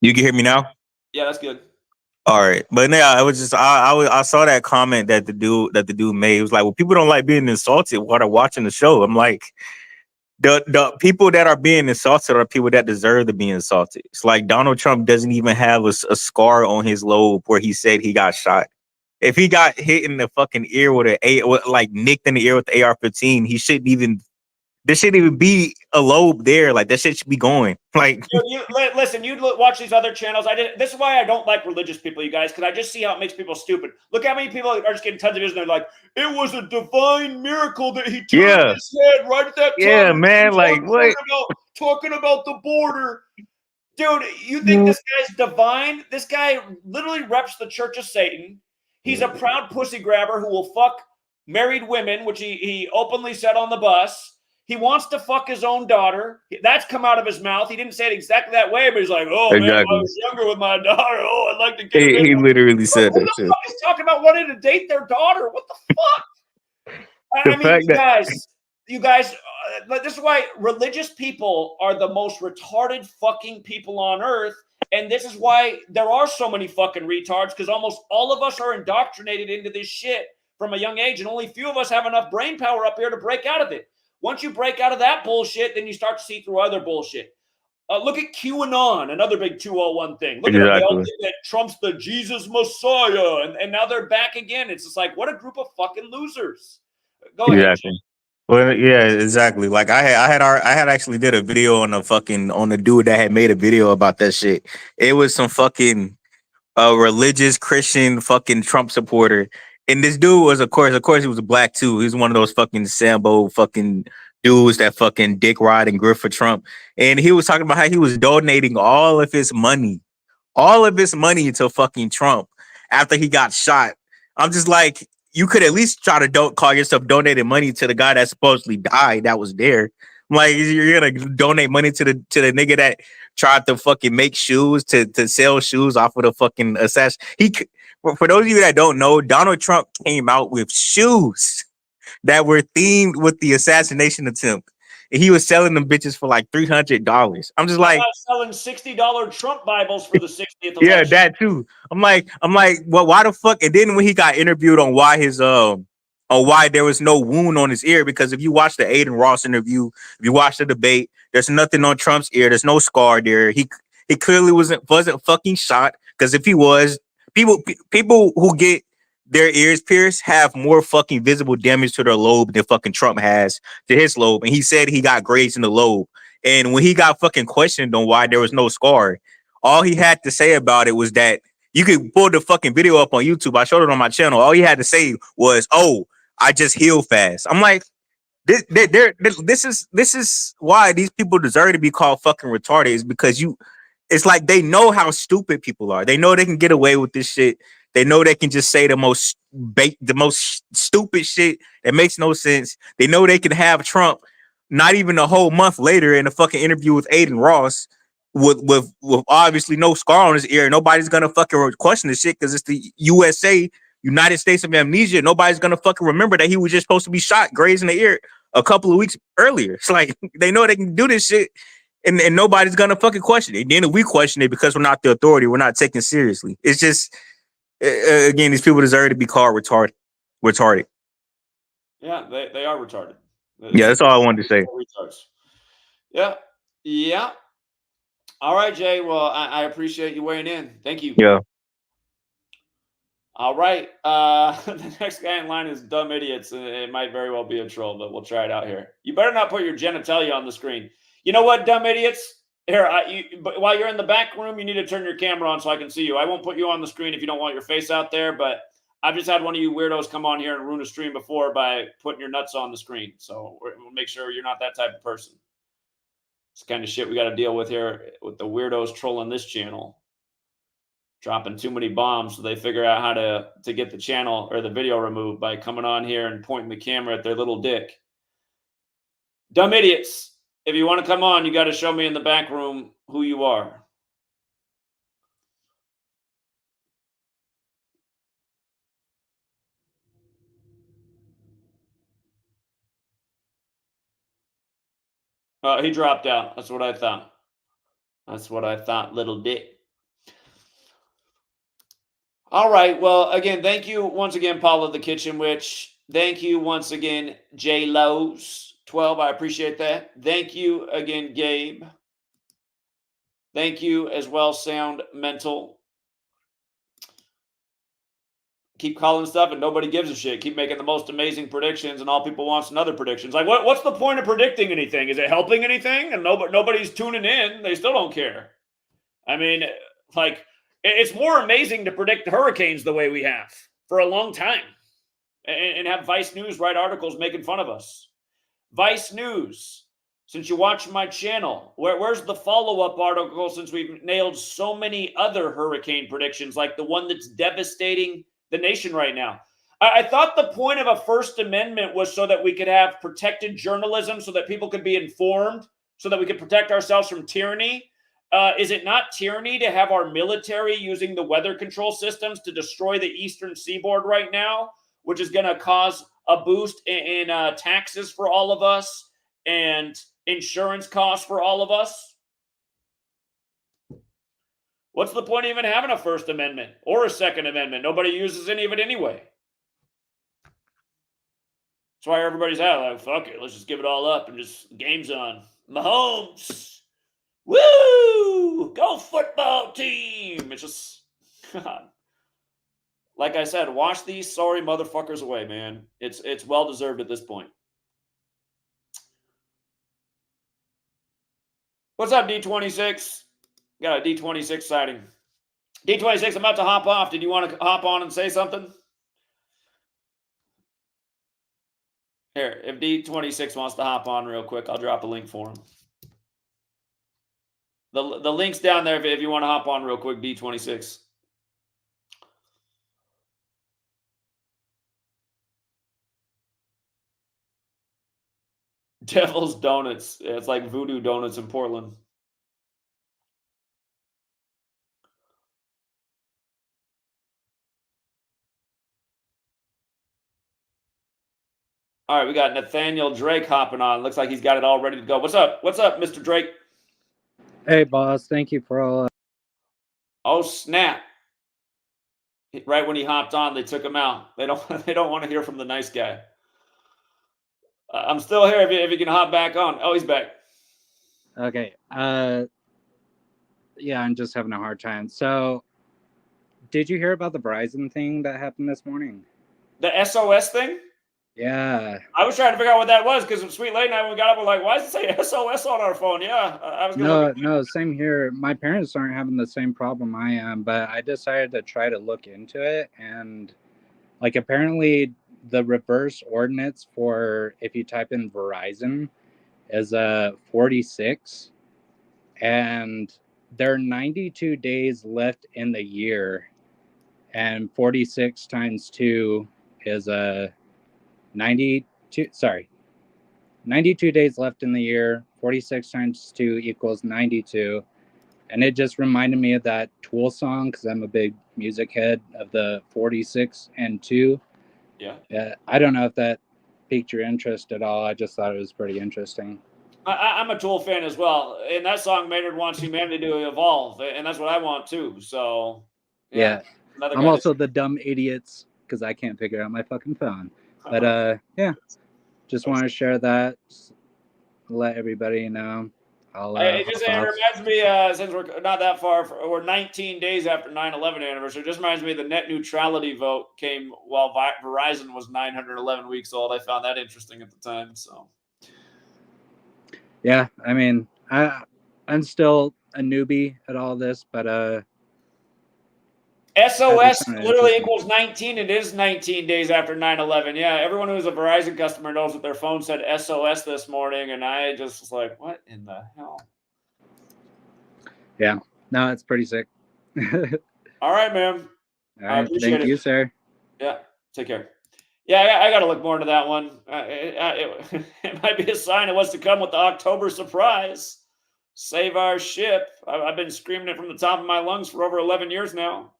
You can hear me now? Yeah, that's good. All right, but yeah, it was just I saw that comment that the dude made. It was like, well, people don't like being insulted while they're watching the show. I'm like, the people that are being insulted are people that deserve to be insulted. It's like Donald Trump doesn't even have a scar on his lobe where he said he got shot. If he got hit in the fucking ear with like nicked in the ear with the AR-15, he shouldn't even. There shouldn't even be a lobe there. Like that shit should be going. Like, listen, you watch these other channels. This is why I don't like religious people, you guys, because I just see how it makes people stupid. Look how many people are just getting tons of views, and they're like, "It was a divine miracle that he turned his head right at that time." Yeah, man. Like what? Talking about the border, dude. You think this guy's divine? This guy literally reps the Church of Satan. He's a proud pussy grabber who will fuck married women, which he openly said on the bus. He wants to fuck his own daughter. That's come out of his mouth. He didn't say it exactly that way, but he's like, "Oh, man, I was younger with my daughter. Oh, I'd like to get He literally said that shit. Who the fuck is talking about wanting to date their daughter? What the fuck?" I mean, you guys, this is why religious people are the most retarded fucking people on earth. And this is why there are so many fucking retards, because almost all of us are indoctrinated into this shit from a young age, and only few of us have enough brain power up here to break out of it. Once you break out of that bullshit, then you start to see through other bullshit. Look at QAnon, another big 201 thing. Look at them. They all think that Trump's the Jesus Messiah, and now they're back again. It's just like, what a group of fucking losers. Go ahead. Well, yeah, exactly. Like I had actually did a video on the dude that had made a video about that shit. It was some fucking religious Christian fucking Trump supporter. And this dude was, of course, he was a black too. He was one of those fucking Sambo fucking dudes that fucking dick ride and grift for Trump. And he was talking about how he was donating all of his money to fucking Trump after he got shot. I'm just like, you could at least try to call yourself donating money to the guy that supposedly died that was there. I'm like, you're gonna donate money to the nigga that tried to fucking make shoes to sell shoes off of the fucking assassin. For those of you that don't know, Donald Trump came out with shoes that were themed with the assassination attempt. And he was selling them bitches for like $300. I'm just like, selling $60 Trump Bibles for the 60th election. Yeah, that too. I'm like, well, why the fuck? And then when he got interviewed on why why there was no wound on his ear, because if you watch the Aiden Ross interview, if you watch the debate, there's nothing on Trump's ear. There's no scar there. He clearly wasn't fucking shot, because if he was, people who get their ears pierced have more fucking visible damage to their lobe than fucking Trump has to his lobe. And he said he got grazed in the lobe. And when he got fucking questioned on why there was no scar, all he had to say about it was that you could pull the fucking video up on YouTube. I showed it on my channel. All he had to say was, "Oh, I just heal fast." I'm like, this is why these people deserve to be called fucking retarded, is because it's like they know how stupid people are. They know they can get away with this shit. They know they can just say the most stupid shit that makes no sense. They know they can have Trump not even a whole month later in a fucking interview with Aiden Ross with obviously no scar on his ear. Nobody's gonna fucking question this shit because it's the USA, United States of Amnesia. Nobody's gonna fucking remember that he was just supposed to be shot, grazed in the ear a couple of weeks earlier. It's like they know they can do this shit, and nobody's gonna fucking question it. Then if we question it because we're not the authority, we're not taken seriously. It's just again, these people deserve to be called retarded. Yeah, they are retarded. Yeah, that's all I wanted to say. Yeah. Yeah. All right, Jay. Well, I appreciate you weighing in. Thank you. Yeah. All right. The next guy in line is Dumb Idiots. It might very well be a troll, but we'll try it out here. You better not put your genitalia on the screen. You know what, Dumb Idiots? Here, but while you're in the back room, you need to turn your camera on so I can see you. I won't put you on the screen if you don't want your face out there, but I've just had one of you weirdos come on here and ruin a stream before by putting your nuts on the screen. So we'll make sure you're not that type of person. It's the kind of shit we got to deal with here with the weirdos trolling this channel. Dropping too many bombs, so they figure out how to get the channel or the video removed by coming on here and pointing the camera at their little dick. Dumb Idiots. If you want to come on, you got to show me in the back room who you are. He dropped out. That's what I thought. That's what I thought, little dick. All right. Well, again, thank you once again, Paula the Kitchen Witch. Thank you once again, J Lowe's 12. I appreciate that. Thank you again, Gabe. Thank you as well, Sound Mental. Keep calling stuff and nobody gives a shit. Keep making the most amazing predictions and all people wants another predictions. Like, what's the point of predicting anything? Is it helping anything? And nobody's tuning in. They still don't care. I mean, like, it's more amazing to predict hurricanes the way we have for a long time and have Vice News write articles making fun of us. Vice News, since you watch my channel, where's the follow-up article since we've nailed so many other hurricane predictions like the one that's devastating the nation right now? I thought the point of a First Amendment was so that we could have protected journalism so that people could be informed, so that we could protect ourselves from tyranny. Is it not tyranny to have our military using the weather control systems to destroy the eastern seaboard right now, which is going to cause a boost in taxes for all of us and insurance costs for all of us? What's the point of even having a First Amendment or a Second Amendment? Nobody uses any of it anyway. That's why everybody's out like, fuck it, let's just give it all up and just game's on. Mahomes. Woo! Go football team! It's just, God. Like I said, wash these sorry motherfuckers away, man. It's well deserved at this point. What's up, D26? Got a D26 sighting. D26, I'm about to hop off. Did you want to hop on and say something? Here, if D26 wants to hop on real quick, I'll drop a link for him. The link's down there if you want to hop on real quick, D26. Devil's Donuts. It's like Voodoo Donuts in Portland. All right, we got Nathaniel Drake hopping on. Looks like he's got it all ready to go. What's up? What's up, Mr. Drake? Hey, boss. Thank you for all. Oh, snap. Right when he hopped on, they took him out. They don't want to hear from the nice guy. I'm still here if you can hop back on. Oh, he's back. Okay. Yeah, I'm just having a hard time. So did you hear about the Verizon thing that happened this morning? The SOS thing? Yeah. I was trying to figure out what that was because Sweet Late Night when we got up, we're like, why does it say SOS on our phone? Yeah, I was gonna look. No, same here. My parents aren't having the same problem I am, but I decided to try to look into it, and like apparently the reverse ordinance for if you type in Verizon is 46, and there are 92 days left in the year, and 46 times 2 is 92. Sorry, 92 days left in the year. 46 times 2 equals 92. And it just reminded me of that Tool song because I'm a big music head of the 46 and 2. Yeah. I don't know if that piqued your interest at all. I just thought it was pretty interesting. I'm a Tool fan as well. And that song, Maynard wants humanity to evolve. And that's what I want too. So, Yeah. Another I'm guy also the dumb idiots because I can't figure out my fucking phone. But yeah, just want to share that. Just let everybody know. It reminds me, since we're not that far, we're 19 days after 9/11 anniversary. It just reminds me the net neutrality vote came while Verizon was 911 weeks old. I found that interesting at the time. So, yeah, I mean, I'm still a newbie at all this, but SOS literally equals 19. It is 19 days after 9/11. Yeah, everyone who's a Verizon customer knows that their phone said SOS this morning, and I just was like, what in the hell? Yeah, no, it's pretty sick. All right, man. All right, thank you, sir. Yeah, take care. Yeah, I got to look more into that one. It might be a sign of what's to come with the October surprise. Save our ship. I've been screaming it from the top of my lungs for over 11 years now.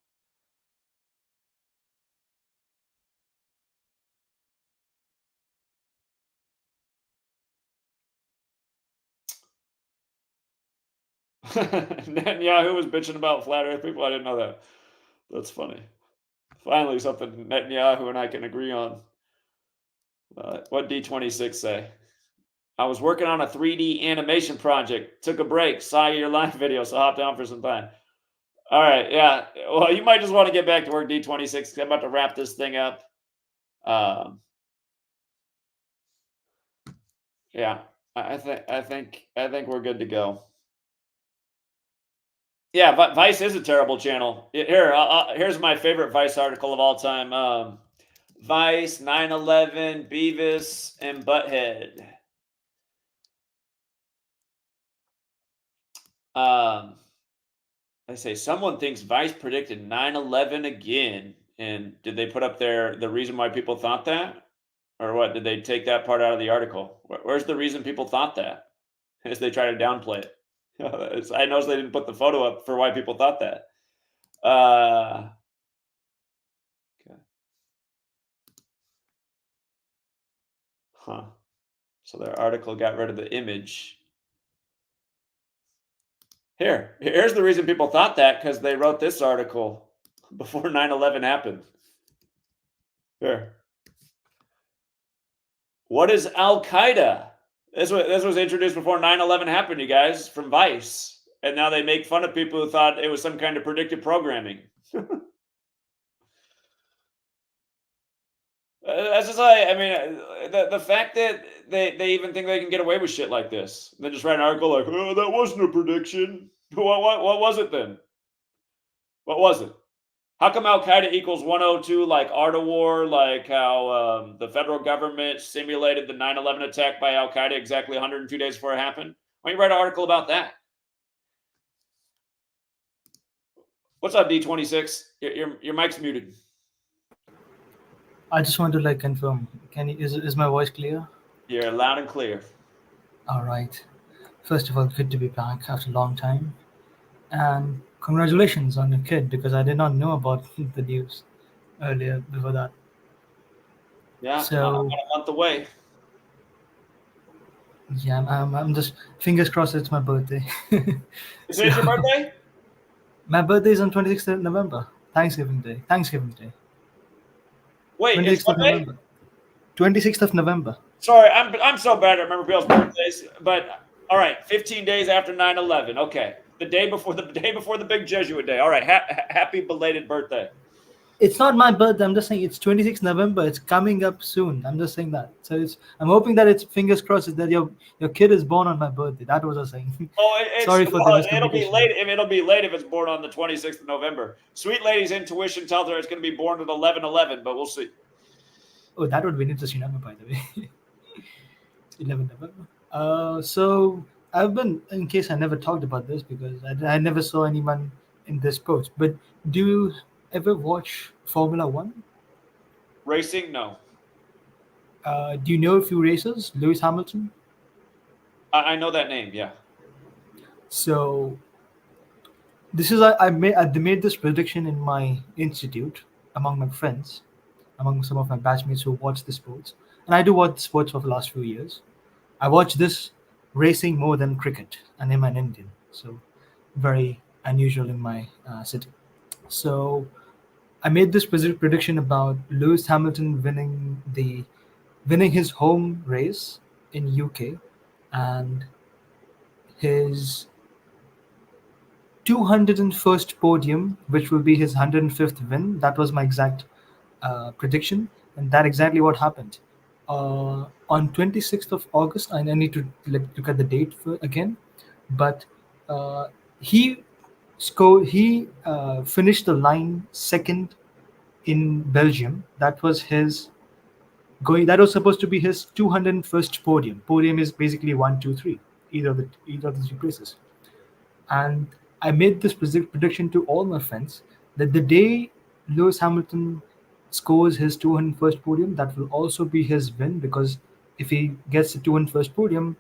Netanyahu was bitching about flat earth people. I didn't know that. That's funny. Finally, something Netanyahu and I can agree on. What D26 say? I was working on a 3D animation project. Took a break. Saw your live video, so hopped down for some time. All right, yeah. Well, you might just want to get back to work, D26. I'm about to wrap this thing up. Yeah, I think we're good to go. Yeah, Vice is a terrible channel. Here's my favorite Vice article of all time. Vice, 9/11, Beavis, and Butthead. They say someone thinks Vice predicted 9/11 again. And did they put up the reason why people thought that? Or what? Did they take that part out of the article? Where's the reason people thought that? As they try to downplay it. I noticed they didn't put the photo up for why people thought that. Okay. Huh. So their article got rid of the image. Here's the reason people thought that, because they wrote this article before 9/11 happened. Here. What is Al-Qaeda? This was introduced before 9/11 happened, you guys, from Vice. And now they make fun of people who thought it was some kind of predictive programming. That's just like, I mean, the fact that they even think they can get away with shit like this. They just write an article like, oh, that wasn't a prediction. What was it then? What was it? How come Al-Qaeda equals 102 like Art of War, like how the federal government simulated the 9/11 attack by Al-Qaeda exactly 102 days before it happened? Why don't you write an article about that? What's up, D26? Your mic's muted. I just want to confirm. Is my voice clear? You're loud and clear. All right. First of all, good to be back after a long time, and congratulations on your kid, because I did not know about the news earlier before that. Yeah, so about a month away. Yeah, I'm just fingers crossed. It's my birthday. Is it your birthday? My birthday is on 26th of November. Thanksgiving Day. Wait, 26th of November. 26th of November. Sorry, I'm so bad at remember people's birthdays. But all right, 15 days after 9/11. Okay. The day before the big Jesuit day. All right. Happy belated birthday. It's not my birthday. I'm just saying it's 26th November. It's coming up soon. I'm just saying that. So I'm hoping that it's fingers crossed that your kid is born on my birthday. That was I was saying. Oh, Sorry for the it'll be miscommunication. late. It'll be late if it's born on the 26th of November. Sweet lady's intuition tells her it's going to be born at 11/11, but we'll see. Oh, that would be an interesting number, by the way. 11 November. So I've been, in case I never talked about this because I never saw anyone in this post. But do you ever watch Formula One? Racing? No. Do you know a few racers? Lewis Hamilton. I know that name. Yeah. So this is I made this prediction in my institute among my friends, among some of my batchmates who watch the sports, and I do watch sports for the last few years. I watch this racing more than cricket, and I'm an Indian, so very unusual in my city. So I made this prediction about Lewis Hamilton winning his home race in UK, and his 201st podium, which will be his 105th win. That was my exact prediction, and that exactly what happened. On 26th of August, I need to look at the date again, but he finished the line second in Belgium. That was supposed to be his 201st podium. Podium is basically 1, 2, 3, either of the three places. And I made this prediction to all my friends that the day Lewis Hamilton scores his 201st podium, that will also be his win, because if he gets the 201st podium,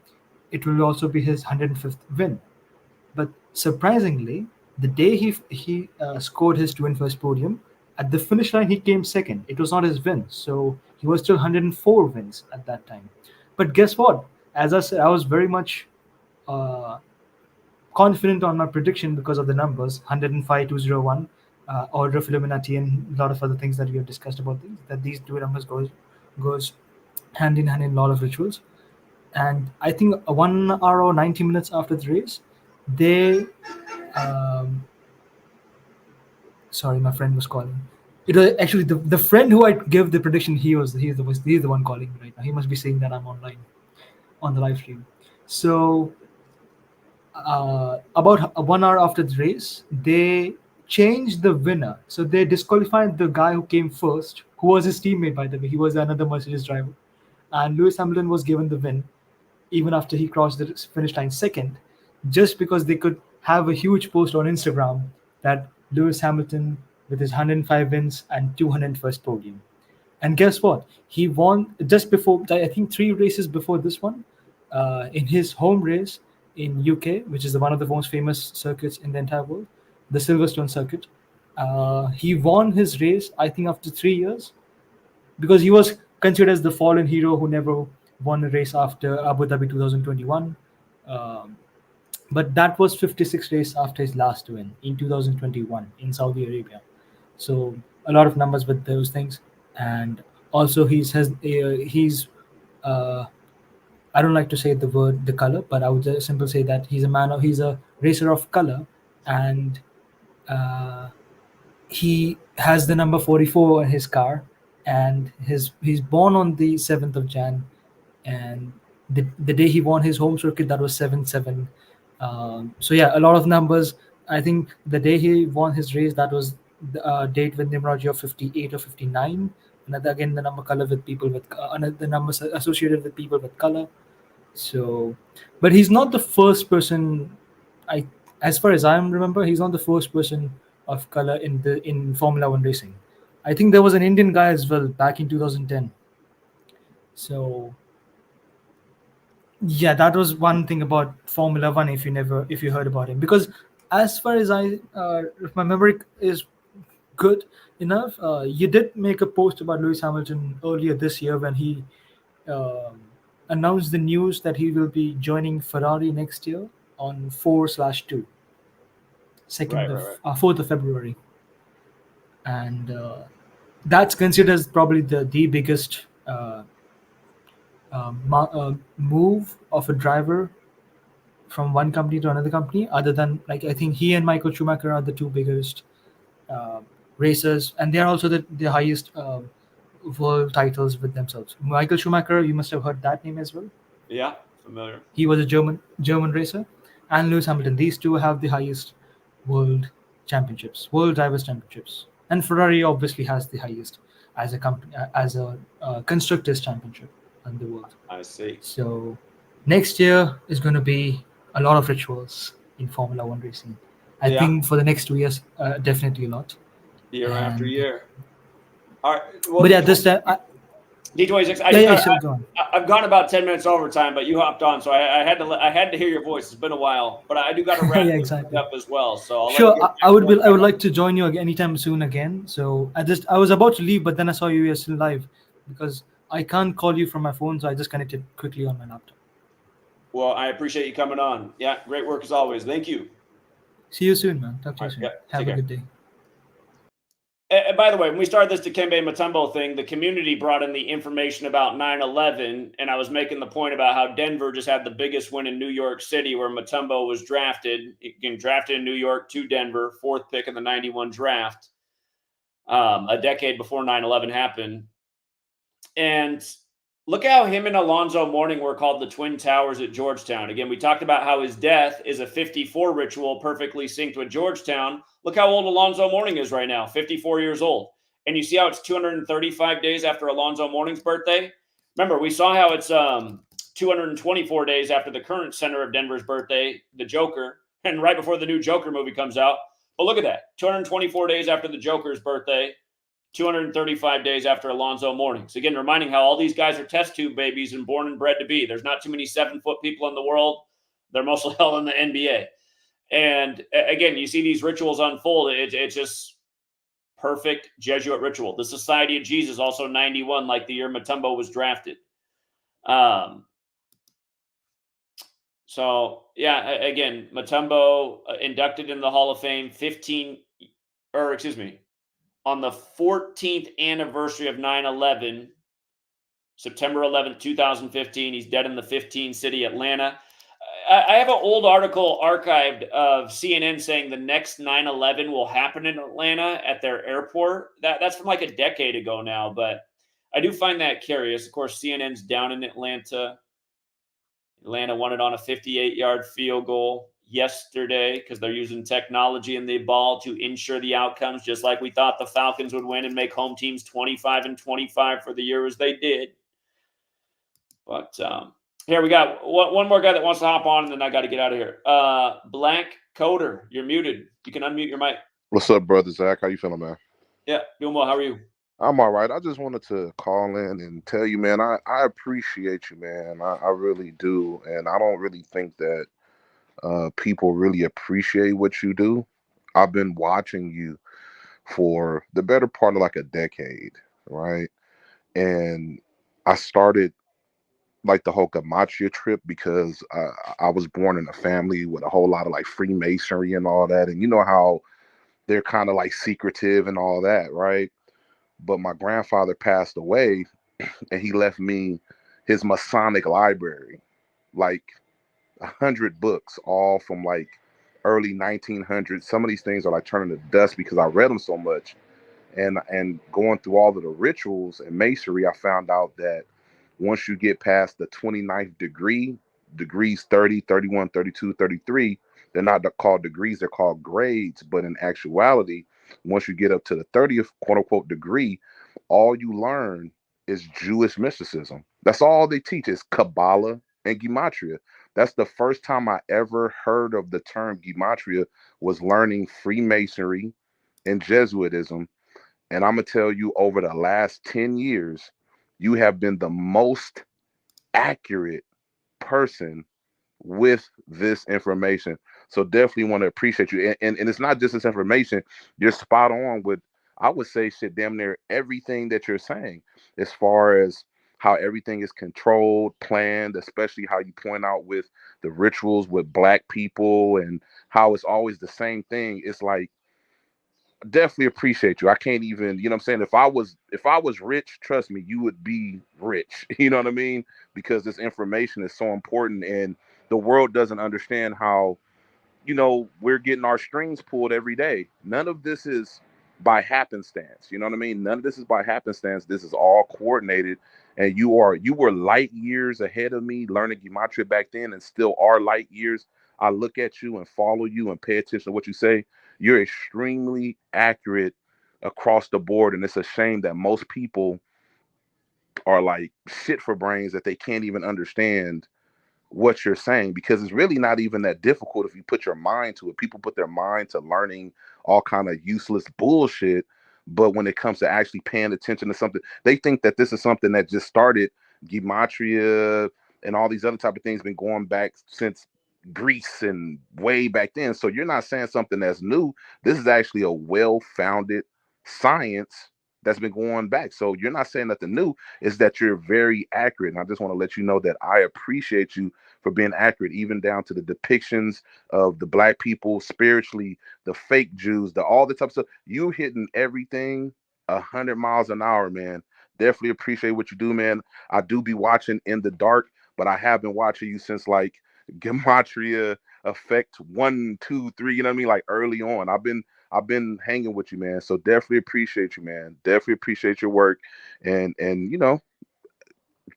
it will also be his 105th win. But surprisingly, the day he scored his 201st podium, at the finish line he came second. It was not his win, so he was still 104 wins at that time. But guess what? As I said, I was very much confident on my prediction because of the numbers 105, 201, order of Illuminati, and a lot of other things that we have discussed about these. That these two numbers goes hand in hand in a lot of rituals. And I think 1 hour or 90 minutes after the race, they sorry, my friend was calling. It was actually the friend who I gave the prediction. He's the one calling right now. He must be saying that I'm online on the live stream. So about 1 hour after the race, they changed the winner. So they disqualified the guy who came first, who was his teammate, by the way. He was another Mercedes driver, and Lewis Hamilton was given the win even after he crossed the finish line second, just because they could have a huge post on Instagram that Lewis Hamilton with his 105 wins and 201st podium. And guess what? He won just before, I think 3 races before this one, in his home race in UK, which is one of the most famous circuits in the entire world, the Silverstone circuit. He won his race, I think, after 3 years, because he was considered as the fallen hero who never won a race after Abu Dhabi 2021. But that was 56 race after his last win in 2021 in Saudi Arabia. So a lot of numbers with those things. And also he's I don't like to say the color, but I would just simply say that he's a racer of color, and he has the number 44 in his car, and he's born on the 7th of Jan, and the day he won his home circuit, that was 7/7. So yeah, a lot of numbers. I think the day he won his race, that was the date with numerology of 58 or 59. And again, the number color with people with the numbers associated with people with color. So, but he's not the first person. As far as I remember, he's not the first person of color in Formula One racing. I think there was an Indian guy as well back in 2010. So, yeah, that was one thing about Formula One. If you heard about him, because as far as if my memory is good enough, you did make a post about Lewis Hamilton earlier this year when he announced the news that he will be joining Ferrari next year on 4/2, 4th of February, and that's considered as probably the biggest move of a driver from one company to another company, other than like I think he and Michael Schumacher are the two biggest racers, and they are also the highest world titles with themselves. Michael Schumacher, you must have heard that name as well. Yeah, familiar. He was a German racer, and Lewis Hamilton. These two have the highest world championships, world drivers championships, and Ferrari obviously has the highest as a company, as a constructors championship in the world. I see. So next year is going to be a lot of rituals in Formula One racing. I Yeah. think for the next 2 years, definitely a lot. Year after And- year. All right. Well, But yeah, this time, D26. I've gone about 10 minutes overtime, but you hopped on, so I had to hear your voice. It's been a while, but I do got to wrap Yeah, this exactly. up as well. So I'll sure, let you get I would like to join you anytime soon again. So I was about to leave, but then I saw you were still live because I can't call you from my phone, so I just connected quickly on my laptop. Well, I appreciate you coming on. Yeah, great work as always. Thank you. See you soon, man. Talk to you soon. Yep, Have take a care. good day. And by the way, when we started this Dikembe Mutombo thing, the community brought in the information about 9/11, and I was making the point about how Denver just had the biggest win in New York City, where Mutombo was drafted. Again, drafted in New York to Denver, 4th pick in the 91 draft, a decade before 9/11 happened. And look how him and Alonzo Mourning were called the Twin Towers at Georgetown. Again, we talked about how his death is a 54 ritual perfectly synced with Georgetown. Look how old Alonzo Mourning is right now, 54 years old. And you see how it's 235 days after Alonzo Mourning's birthday? Remember, we saw how it's 224 days after the current center of Denver's birthday, the Joker, and right before the new Joker movie comes out. But look at that, 224 days after the Joker's birthday, 235 days after Alonzo Mourning. So again, reminding how all these guys are test tube babies and born and bred to be. There's not too many 7-foot people in the world. They're mostly held in the NBA. And again, you see these rituals unfold. It's just perfect Jesuit ritual. The Society of Jesus, also 91, like the year Mutombo was drafted. So yeah, again, Mutombo inducted in the Hall of Fame on the 14th anniversary of 9/11, September 11th, 2015. He's dead in the 15 city Atlanta. I have an old article archived of CNN saying the next 9/11 will happen in Atlanta at their airport. That's from like a decade ago now, but I do find that curious. Of course, CNN's down in Atlanta. Atlanta won it on a 58-yard field goal yesterday because they're using technology in the ball to ensure the outcomes, just like we thought the Falcons would win and make home teams 25-25 for the year as they did. But here we got one more guy that wants to hop on, and then I got to get out of here. Blank Coder, you're muted. You can unmute your mic. What's up, brother Zach? How you feeling, man? Yeah, doing well. How are you? I'm all right. I just wanted to call in and tell you, man, I appreciate you, man. I really do. And I don't really think that people really appreciate what you do. I've been watching you for the better part of like a decade, right? And I started like the whole Gematria trip because I was born in a family with a whole lot of like Freemasonry and all that. And you know how they're kind of like secretive and all that, right? But my grandfather passed away and he left me his Masonic library, like 100 books, all from like early 1900s. Some of these things are like turning to dust because I read them so much. And going through all of the rituals and masonry, I found out that once you get past the 29th degree, degrees 30, 31, 32, 33, they're not called degrees, they're called grades. But in actuality, once you get up to the 30th quote unquote degree, all you learn is Jewish mysticism. That's all they teach is Kabbalah and Gematria. That's the first time I ever heard of the term Gematria, was learning Freemasonry and Jesuitism. And I'm going to tell you, over the last 10 years, you have been the most accurate person with this information. So definitely want to appreciate you. And it's not just this information. You're spot on with, I would say, shit, damn near everything that you're saying, as far as how everything is controlled, planned, especially how you point out with the rituals with Black people and how it's always the same thing. It's like, definitely appreciate you. I can't even, you know what I'm saying? If I was rich, trust me, you would be rich. You know what I mean? Because this information is so important. And the world doesn't understand how, we're getting our strings pulled every day. None of this is by happenstance. You know what I mean? None of this is by happenstance. This is all coordinated. And you were light years ahead of me learning Gematria back then, and still are light years. I look at you and follow you and pay attention to what you say. You're extremely accurate across the board. And it's a shame that most people are like shit for brains that they can't even understand what you're saying, because it's really not even that difficult if you put your mind to it. People put their mind to learning all kind of useless bullshit, but when it comes to actually paying attention to something, they think that this is something that just started. Gematria and all these other type of things been going back since Greece and way back then. So you're not saying something that's new. This is actually a well-founded science that's been going back. So you're not saying nothing new. Is that you're very accurate. And I just want to let you know that I appreciate you for being accurate, even down to the depictions of the black people spiritually, the fake Jews, all the type of stuff. You hitting everything 100 miles an hour, man. Definitely appreciate what you do, man. I do be watching in the dark, but I have been watching you since like Gematria Effect 1, 2, 3. You know what I mean? Like early on, I've been hanging with you, man. So definitely appreciate you, man. Definitely appreciate your work, and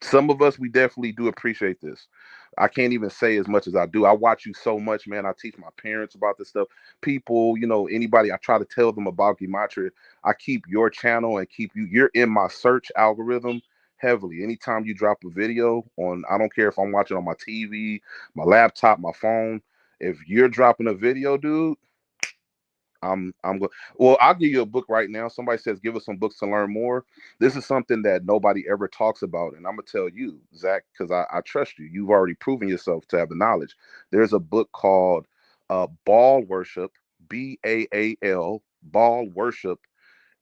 some of us, we definitely do appreciate this. I can't even say as much as I do. I watch you so much, man. I teach my parents about this stuff. People, anybody, I try to tell them about Gematria. I keep your channel and you're in my search algorithm heavily. Anytime you drop a video on, I don't care if I'm watching on my TV, my laptop, my phone. If you're dropping a video, dude, I'm going. Well, I'll give you a book right now. Somebody says, give us some books to learn more. This is something that nobody ever talks about. And I'm going to tell you, Zach, because I trust you. You've already proven yourself to have the knowledge. There's a book called Baal Worship, Baal, Baal Worship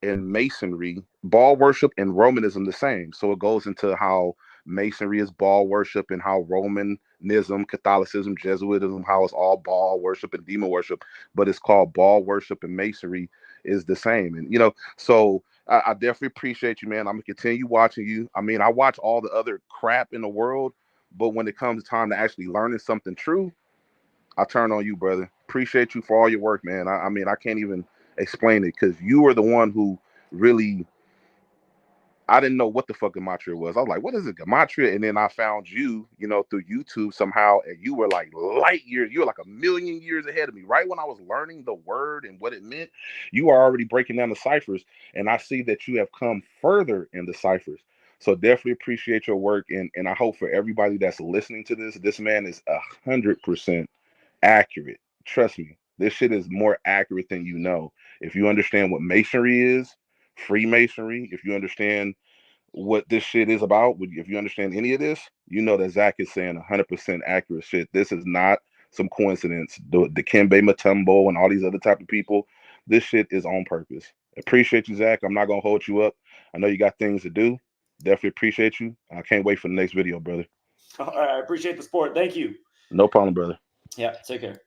and Masonry, Baal worship and Romanism the same. So it goes into how Masonry is Baal worship and how Romanism, Catholicism, Jesuitism, how it's all Baal worship and demon worship, but it's called Baal worship and Masonry is the same. And, so I definitely appreciate you, man. I'm going to continue watching you. I mean, I watch all the other crap in the world, but when it comes time to actually learning something true, I turn on you, brother. Appreciate you for all your work, man. I mean, I can't even explain it, because you were the one who really, I didn't know what the fuck Gematria was. I was like, what is it, Gematria? And then I found you, through YouTube somehow, and you were like light years. You were like a million years ahead of me. Right when I was learning the word and what it meant, you are already breaking down the ciphers. And I see that you have come further in the ciphers. So definitely appreciate your work. And I hope for everybody that's listening to this man is 100% accurate. Trust me, this shit is more accurate than you know. If you understand what masonry is, Freemasonry, if you understand what this shit is about, if you understand any of this, you know that Zach is saying 100% accurate shit. This is not some coincidence. The Dikembe Mutombo and all these other type of people, this shit is on purpose. Appreciate you, Zach. I'm not gonna hold you up. I know you got things to do. Definitely appreciate you. I can't wait for the next video, brother. All right, I appreciate the support. Thank you. No problem, brother. Yeah, take care.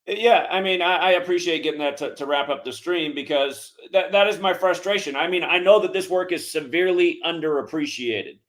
Yeah, I mean, I appreciate getting that to wrap up the stream, because that is my frustration. I mean, I know that this work is severely underappreciated.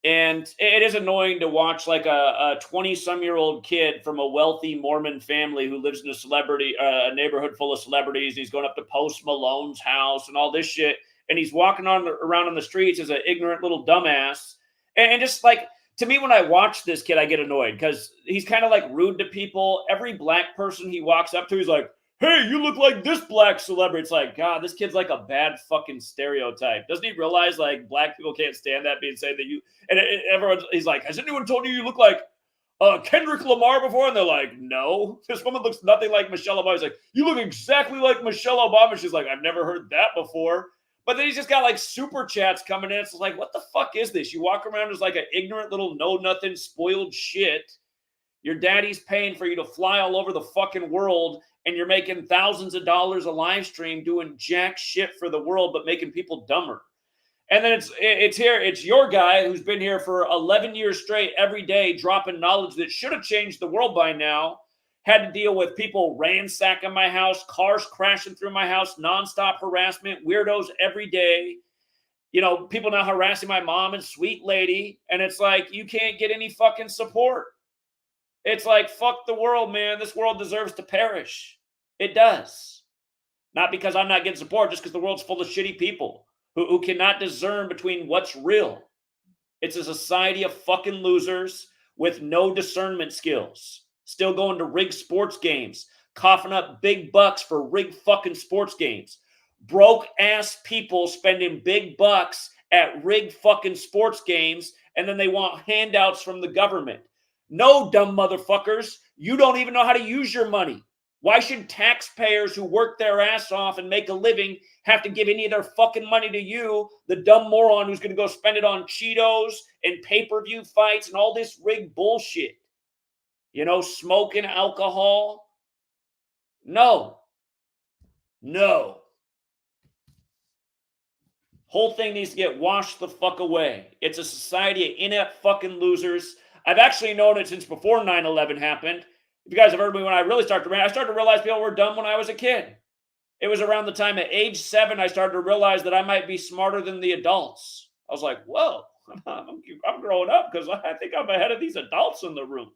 And it is annoying to watch like a 20-some-year-old kid from a wealthy Mormon family who lives in a neighborhood full of celebrities. And he's going up to Post Malone's house and all this shit. And he's walking around on the streets as an ignorant little dumbass. And just like, to me, when I watch this kid, I get annoyed because he's kind of like rude to people. Every black person he walks up to, he's like, hey, you look like this black celebrity. It's like, God, this kid's like a bad fucking stereotype. Doesn't he realize like black people can't stand that being said that you, and he's like, has anyone told you look like Kendrick Lamar before? And they're like, no, this woman looks nothing like Michelle Obama. He's like, you look exactly like Michelle Obama. She's like, I've never heard that before. But then he's just got like super chats coming in. It's like, what the fuck is this? You walk around as like an ignorant little know-nothing spoiled shit. Your daddy's paying for you to fly all over the fucking world, and you're making thousands of dollars a live stream doing jack shit for the world, but making people dumber. And then it's your guy who's been here for 11 years straight, every day, dropping knowledge that should have changed the world by now. Had to deal with people ransacking my house, cars crashing through my house, nonstop harassment, weirdos every day. People now harassing my mom and sweet lady. And it's like, you can't get any fucking support. It's like, fuck the world, man. This world deserves to perish. It does. Not because I'm not getting support, just because the world's full of shitty people who cannot discern between what's real. It's a society of fucking losers with no discernment skills. Still going to rigged sports games, coughing up big bucks for rigged fucking sports games. Broke ass people spending big bucks at rigged fucking sports games, and then they want handouts from the government. No, dumb motherfuckers, you don't even know how to use your money. Why should taxpayers who work their ass off and make a living have to give any of their fucking money to you, the dumb moron who's going to go spend it on Cheetos and pay-per-view fights and all this rigged bullshit? You know, smoking alcohol? No. No. Whole thing needs to get washed the fuck away. It's a society of inept fucking losers. I've actually known it since before 9/11 happened. If you guys have heard me when I really started to rant, I started to realize people were dumb when I was a kid. It was around the time at age 7 I started to realize that I might be smarter than the adults. I was like, whoa, I'm growing up because I think I'm ahead of these adults in the room.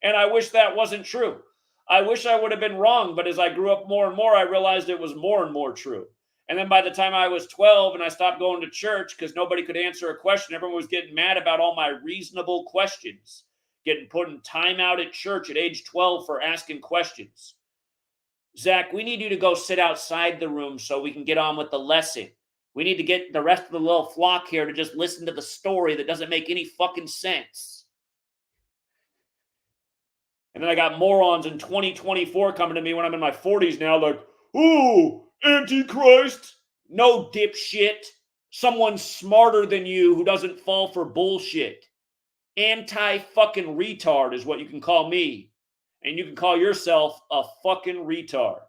And I wish that wasn't true. I wish I would have been wrong, but as I grew up more and more, I realized it was more and more true. And then by the time I was 12 and I stopped going to church because nobody could answer a question, everyone was getting mad about all my reasonable questions. Getting put in timeout at church at age 12 for asking questions. Zach, we need you to go sit outside the room so we can get on with the lesson. We need to get the rest of the little flock here to just listen to the story that doesn't make any fucking sense. And then I got morons in 2024 coming to me when I'm in my 40s now like, ooh, Antichrist. No, dipshit. Someone smarter than you who doesn't fall for bullshit. Anti-fucking retard is what you can call me. And you can call yourself a fucking retard.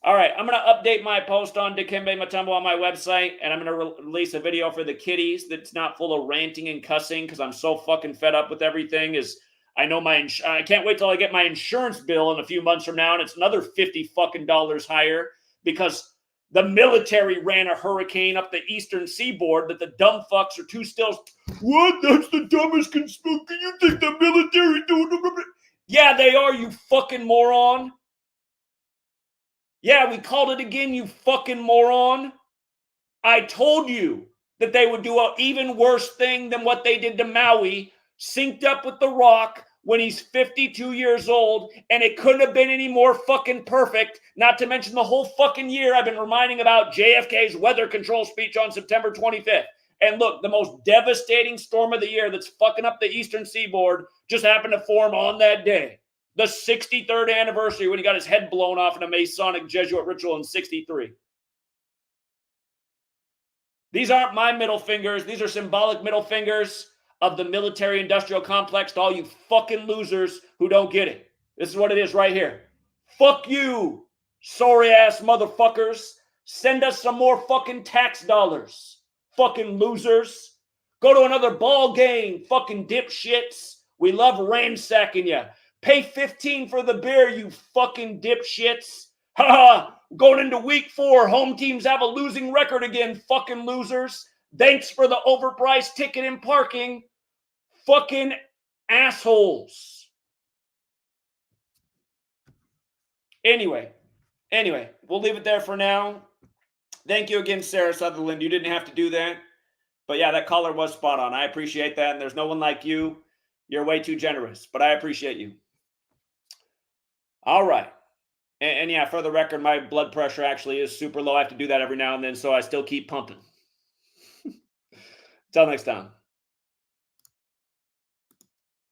All right, I'm going to update my post on Dikembe Mutombo on my website, and I'm going to release a video for the kiddies that's not full of ranting and cussing because I'm so fucking fed up with everything. I know I can't wait till I get my insurance bill in a few months from now, and it's another $50 fucking higher because the military ran a hurricane up the eastern seaboard that the dumb fucks are too still. What? That's the dumbest conspiracy. You think the military doing it? Yeah, they are, you fucking moron. Yeah, we called it again, you fucking moron. I told you that they would do an even worse thing than what they did to Maui, synced up with The Rock when he's 52 years old, and it couldn't have been any more fucking perfect, not to mention the whole fucking year I've been reminding about JFK's weather control speech on September 25th. And look, the most devastating storm of the year that's fucking up the eastern seaboard just happened to form on that day. The 63rd anniversary when he got his head blown off in a Masonic Jesuit ritual in 63. These aren't my middle fingers. These are symbolic middle fingers of the military-industrial complex to all you fucking losers who don't get it. This is what it is right here. Fuck you, sorry-ass motherfuckers. Send us some more fucking tax dollars. Fucking losers. Go to another ball game, fucking dipshits. We love ransacking you. Pay $15 for the beer, you fucking dipshits. Ha ha. Going into week 4, home teams have a losing record again, fucking losers. Thanks for the overpriced ticket and parking. Fucking assholes. Anyway, we'll leave it there for now. Thank you again, Sarah Sutherland. You didn't have to do that. But yeah, that caller was spot on. I appreciate that. And there's no one like you. You're way too generous, but I appreciate you. All right. And yeah, for the record, my blood pressure actually is super low. I have to do that every now and then, so I still keep pumping. Until next time.